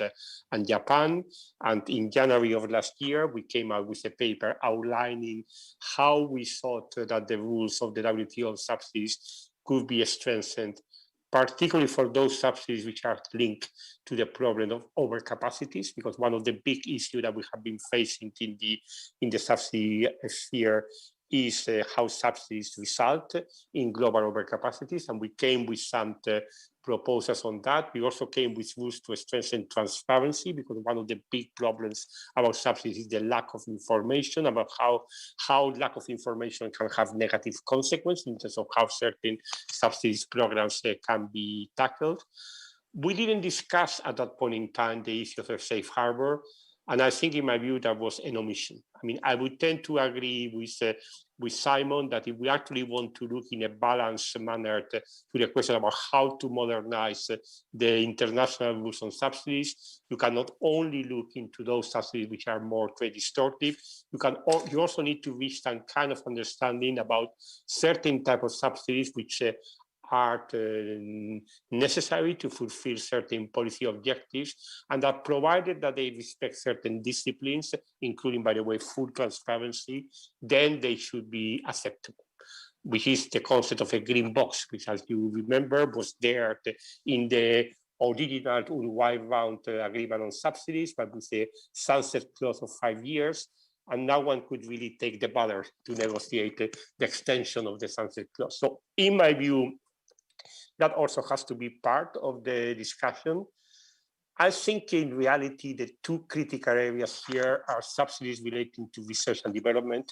and Japan. And in January of last year, we came out with a paper outlining how we thought that the rules of the WTO subsidies could be strengthened, particularly for those subsidies which are linked to the problem of overcapacities, because one of the big issues that we have been facing in the subsidy sphere is how subsidies result in global overcapacities. And we came with some proposals on that. We also came with rules to strengthen transparency, because one of the big problems about subsidies is the lack of information about how lack of information can have negative consequences in terms of how certain subsidies programs can be tackled. We didn't discuss at that point in time the issue of a safe harbor. And I think, in my view, that was an omission. I mean, I would tend to agree with Simon that if we actually want to look in a balanced manner to the question about how to modernize the international rules on subsidies, you cannot only look into those subsidies which are more trade distortive. You also need to reach some kind of understanding about certain type of subsidies which are necessary to fulfill certain policy objectives, and that provided that they respect certain disciplines, including, by the way, full transparency, then they should be acceptable, which is the concept of a green box, which, as you remember, was there in the original Uruguay round agreement on subsidies, but with a sunset clause of 5 years. And no one could really take the bother to negotiate the extension of the sunset clause. So in my view, that also has to be part of the discussion. I think in reality, the two critical areas here are subsidies relating to research and development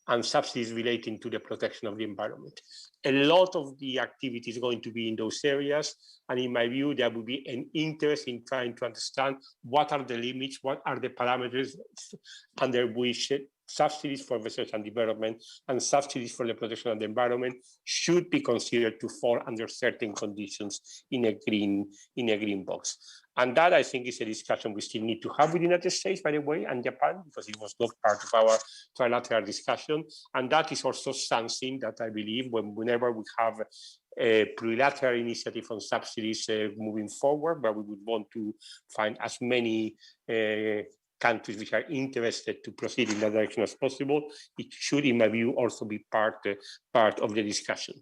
and subsidies relating to the protection of the environment. A lot of the activity is going to be in those areas. And in my view, there will be an interest in trying to understand what are the limits, what are the parameters under which subsidies for research and development and subsidies for the protection of the environment should be considered to fall under certain conditions in a green box. And that, I think, is a discussion we still need to have with the United States, by the way, and Japan, because it was not part of our trilateral discussion. And that is also something that I believe whenever we have a plurilateral initiative on subsidies moving forward, where we would want to find as many countries which are interested to proceed in that direction as possible, it should, in my view, also be part of the discussion.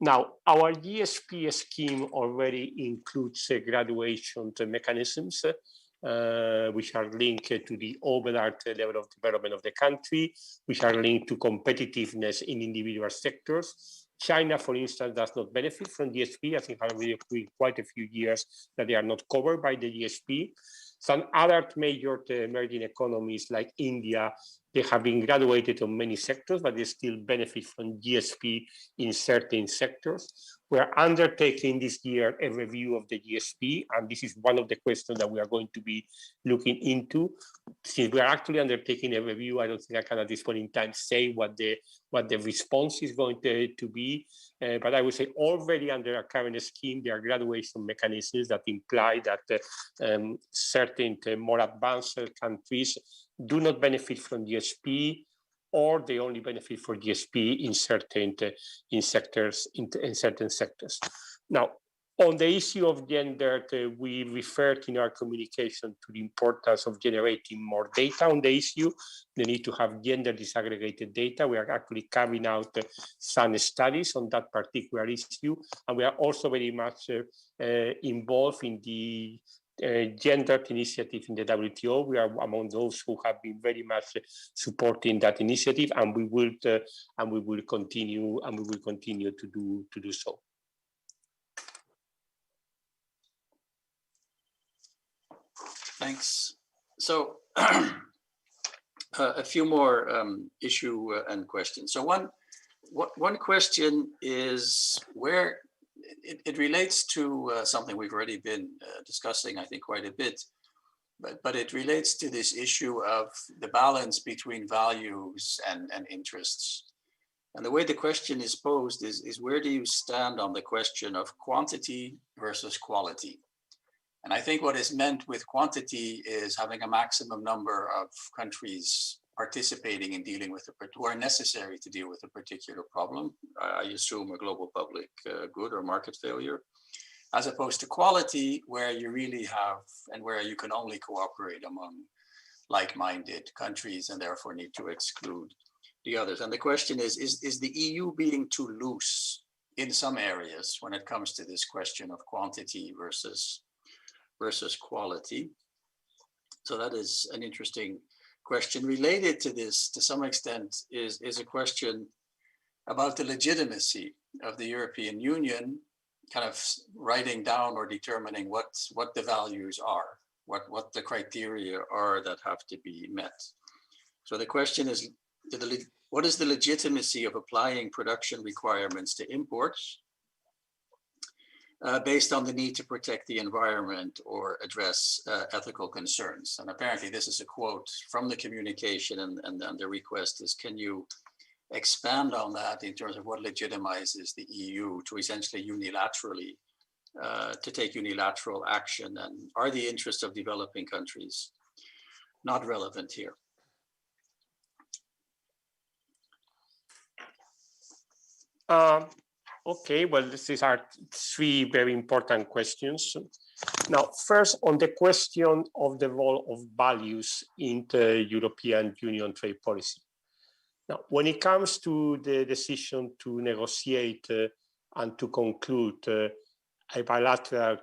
Now, our GSP scheme already includes graduation mechanisms, which are linked to the overall level of development of the country, which are linked to competitiveness in individual sectors. China, for instance, does not benefit from GSP. I think already quite a few years that they are not covered by the GSP. Some other major emerging economies like India They have been graduated on many sectors, but they still benefit from GSP in certain sectors. We are undertaking this year a review of the GSP, and this is one of the questions that we are going to be looking into. Since we are actually undertaking a review, I don't think I can at this point in time say what the response is going to be. But I would say already under our current scheme, there are graduation mechanisms that imply that certain more advanced countries do not benefit from GSP, or they only benefit for GSP in certain certain sectors. Now, on the issue of gender, we referred in our communication to the importance of generating more data on the issue. The need to have gender disaggregated data. We are actually carrying out some studies on that particular issue, and we are also very much involved in the gender initiative in the WTO. We are among those who have been very much supporting that initiative, and we will continue to do so. Thanks. So a few more issue and questions. So one question is where it relates to something we've already been discussing, I think, quite a bit, but it relates to this issue of the balance between values and interests. And the way the question is posed is where do you stand on the question of quantity versus quality? And I think what is meant with quantity is having a maximum number of countries participating in dealing with who are necessary to deal with a particular problem. I assume a global public good or market failure, as opposed to quality, where you really have and where you can only cooperate among like-minded countries and therefore need to exclude the others. And the question is the EU being too loose in some areas when it comes to this question of quantity versus quality? So that is an interesting question. Related to this, to some extent, is a question about the legitimacy of the European Union, kind of writing down or determining what the values are, what the criteria are that have to be met. So the question is, what is the legitimacy of applying production requirements to imports based on the need to protect the environment or address ethical concerns? And apparently this is a quote from the communication, and then the request is, can you expand on that in terms of what legitimizes the EU to essentially unilaterally, to take unilateral action, and are the interests of developing countries not relevant here? Okay, well, these are three very important questions. Now, first, on the question of the role of values in the European Union trade policy. Now, when it comes to the decision to negotiate and to conclude a bilateral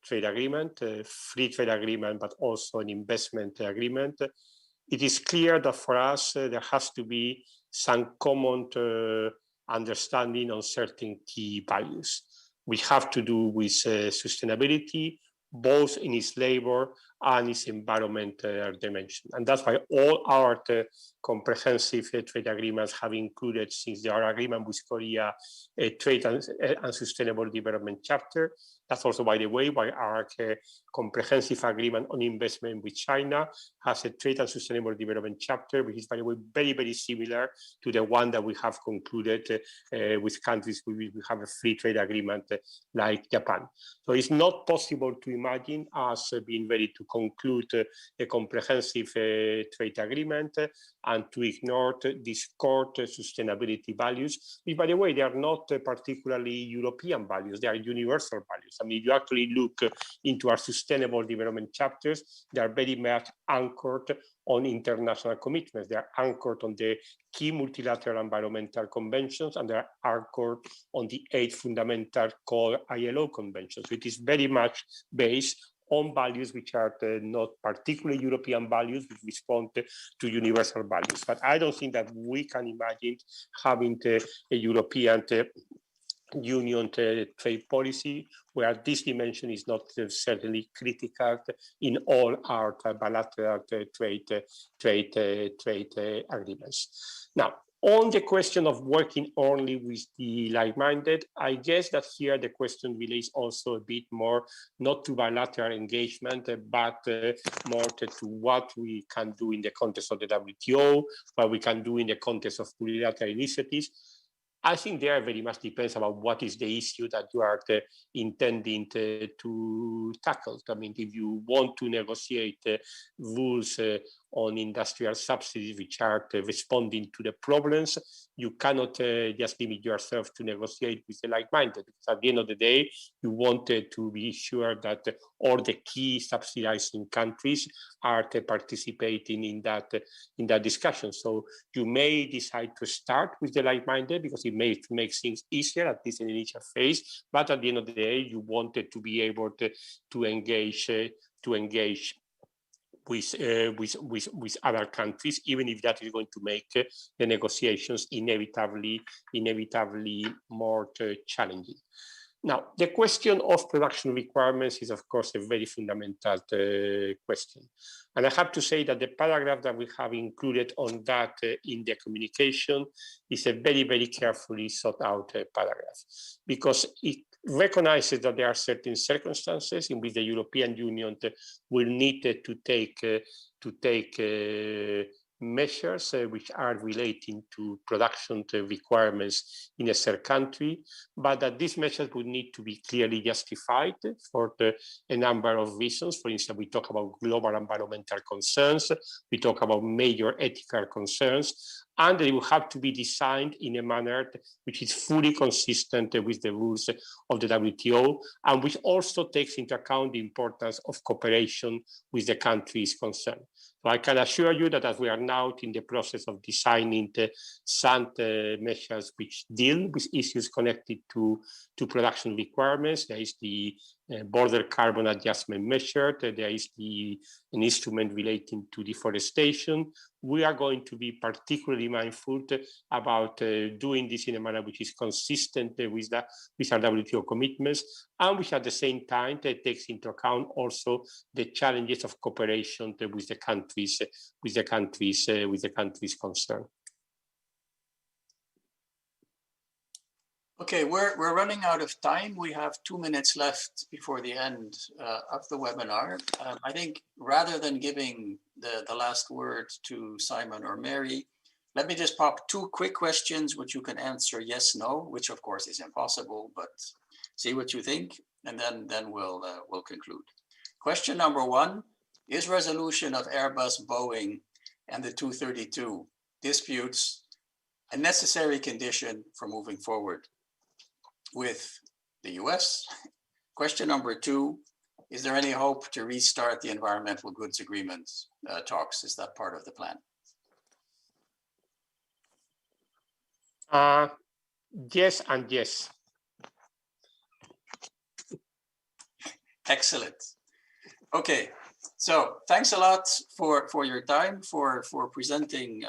trade agreement, a free trade agreement, but also an investment agreement, it is clear that for us, there has to be some common understanding on certain key values. We have to do with sustainability, both in its labor and its environmental dimension. And that's why all our comprehensive trade agreements have included, since our agreement with Korea, a trade and sustainable development chapter. That's also, by the way, why our comprehensive agreement on investment with China has a trade and sustainable development chapter, which is, by the way, very, very similar to the one that we have concluded with countries with which we have a free trade agreement like Japan. So it's not possible to imagine us being ready to conclude a comprehensive trade agreement and to ignore these core sustainability values, which, by the way, they are not particularly European values, they are universal values. I mean, if you actually look into our sustainable development chapters, they are very much anchored on international commitments. They are anchored on the key multilateral environmental conventions, and they are anchored on the 8 fundamental core ILO conventions. So it is very much based on values which are not particularly European values, which respond to universal values. But I don't think that we can imagine having a European Union trade policy, where this dimension is not certainly critical in all our bilateral trade agreements. Now, on the question of working only with the like-minded, I guess that here the question relates also a bit more not to bilateral engagement, but more to what we can do in the context of the WTO, what we can do in the context of multilateral initiatives. I think there very much depends about what is the issue that you are intending to tackle. I mean, if you want to negotiate rules on industrial subsidies which are responding to the problems, you cannot just limit yourself to negotiate with the like-minded. Because at the end of the day, you wanted to be sure that all the key subsidizing countries are participating in that discussion. So you may decide to start with the like-minded because it may make things easier, at least in the initial phase. But at the end of the day, you wanted to be able to engage with other countries, even if that is going to make the negotiations inevitably more challenging. Now, the question of production requirements is, of course, a very fundamental question. And I have to say that the paragraph that we have included on that in the communication is a very, very carefully thought out paragraph, because it recognizes that there are certain circumstances in which the European Union will need to take measures which are relating to production requirements in a certain country, but that these measures would need to be clearly justified for a number of reasons. For instance, we talk about global environmental concerns, we talk about major ethical concerns, and they will have to be designed in a manner which is fully consistent with the rules of the WTO, and which also takes into account the importance of cooperation with the countries concerned. So I can assure you that as we are now in the process of designing some measures which deal with issues connected to production requirements, there is the border carbon adjustment measure, there is an instrument relating to deforestation. We are going to be particularly mindful about doing this in a manner which is consistent with our WTO commitments, and which at the same time takes into account also the challenges of cooperation with the countries concerned. Okay, we're running out of time. We have 2 minutes left before the end of the webinar. I think rather than giving the last word to Simon or Mary, let me just pop 2 quick questions which you can answer yes, no, which of course is impossible, but see what you think, and then we'll conclude. Question number 1, is resolution of Airbus, Boeing, and the 232 disputes a necessary condition for moving forward with the US? Question number 2, is there any hope to restart the environmental goods agreement talks? Is that part of the plan? Yes and yes. Excellent. Okay, so thanks a lot for your time, for presenting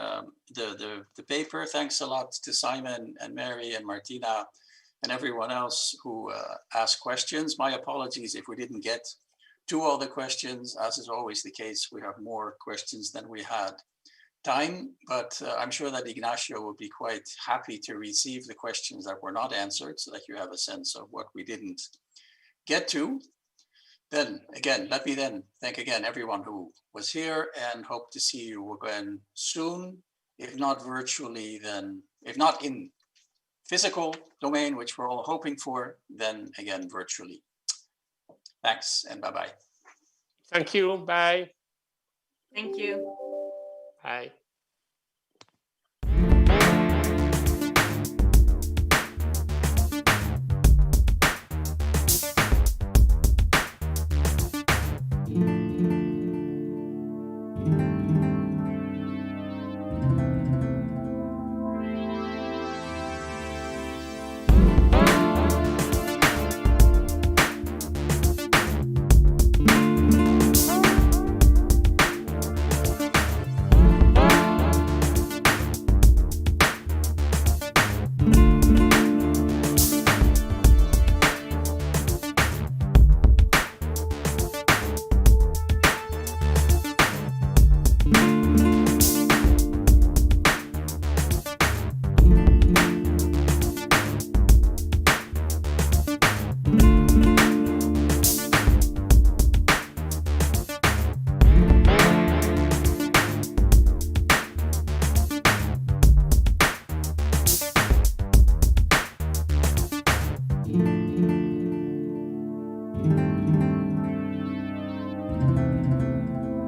the paper. Thanks a lot to Simon and Mary and Martina and everyone else who asked questions. My apologies if we didn't get to all the questions. As is always the case, we have more questions than we had time, but I'm sure that Ignacio will be quite happy to receive the questions that were not answered so that you have a sense of what we didn't get to. Then again, let me then thank again everyone who was here, and hope to see you again soon, if not virtually, then if not in physical domain, which we're all hoping for, then again virtually. Thanks and bye-bye. Thank you. Bye. Thank you. Bye. you.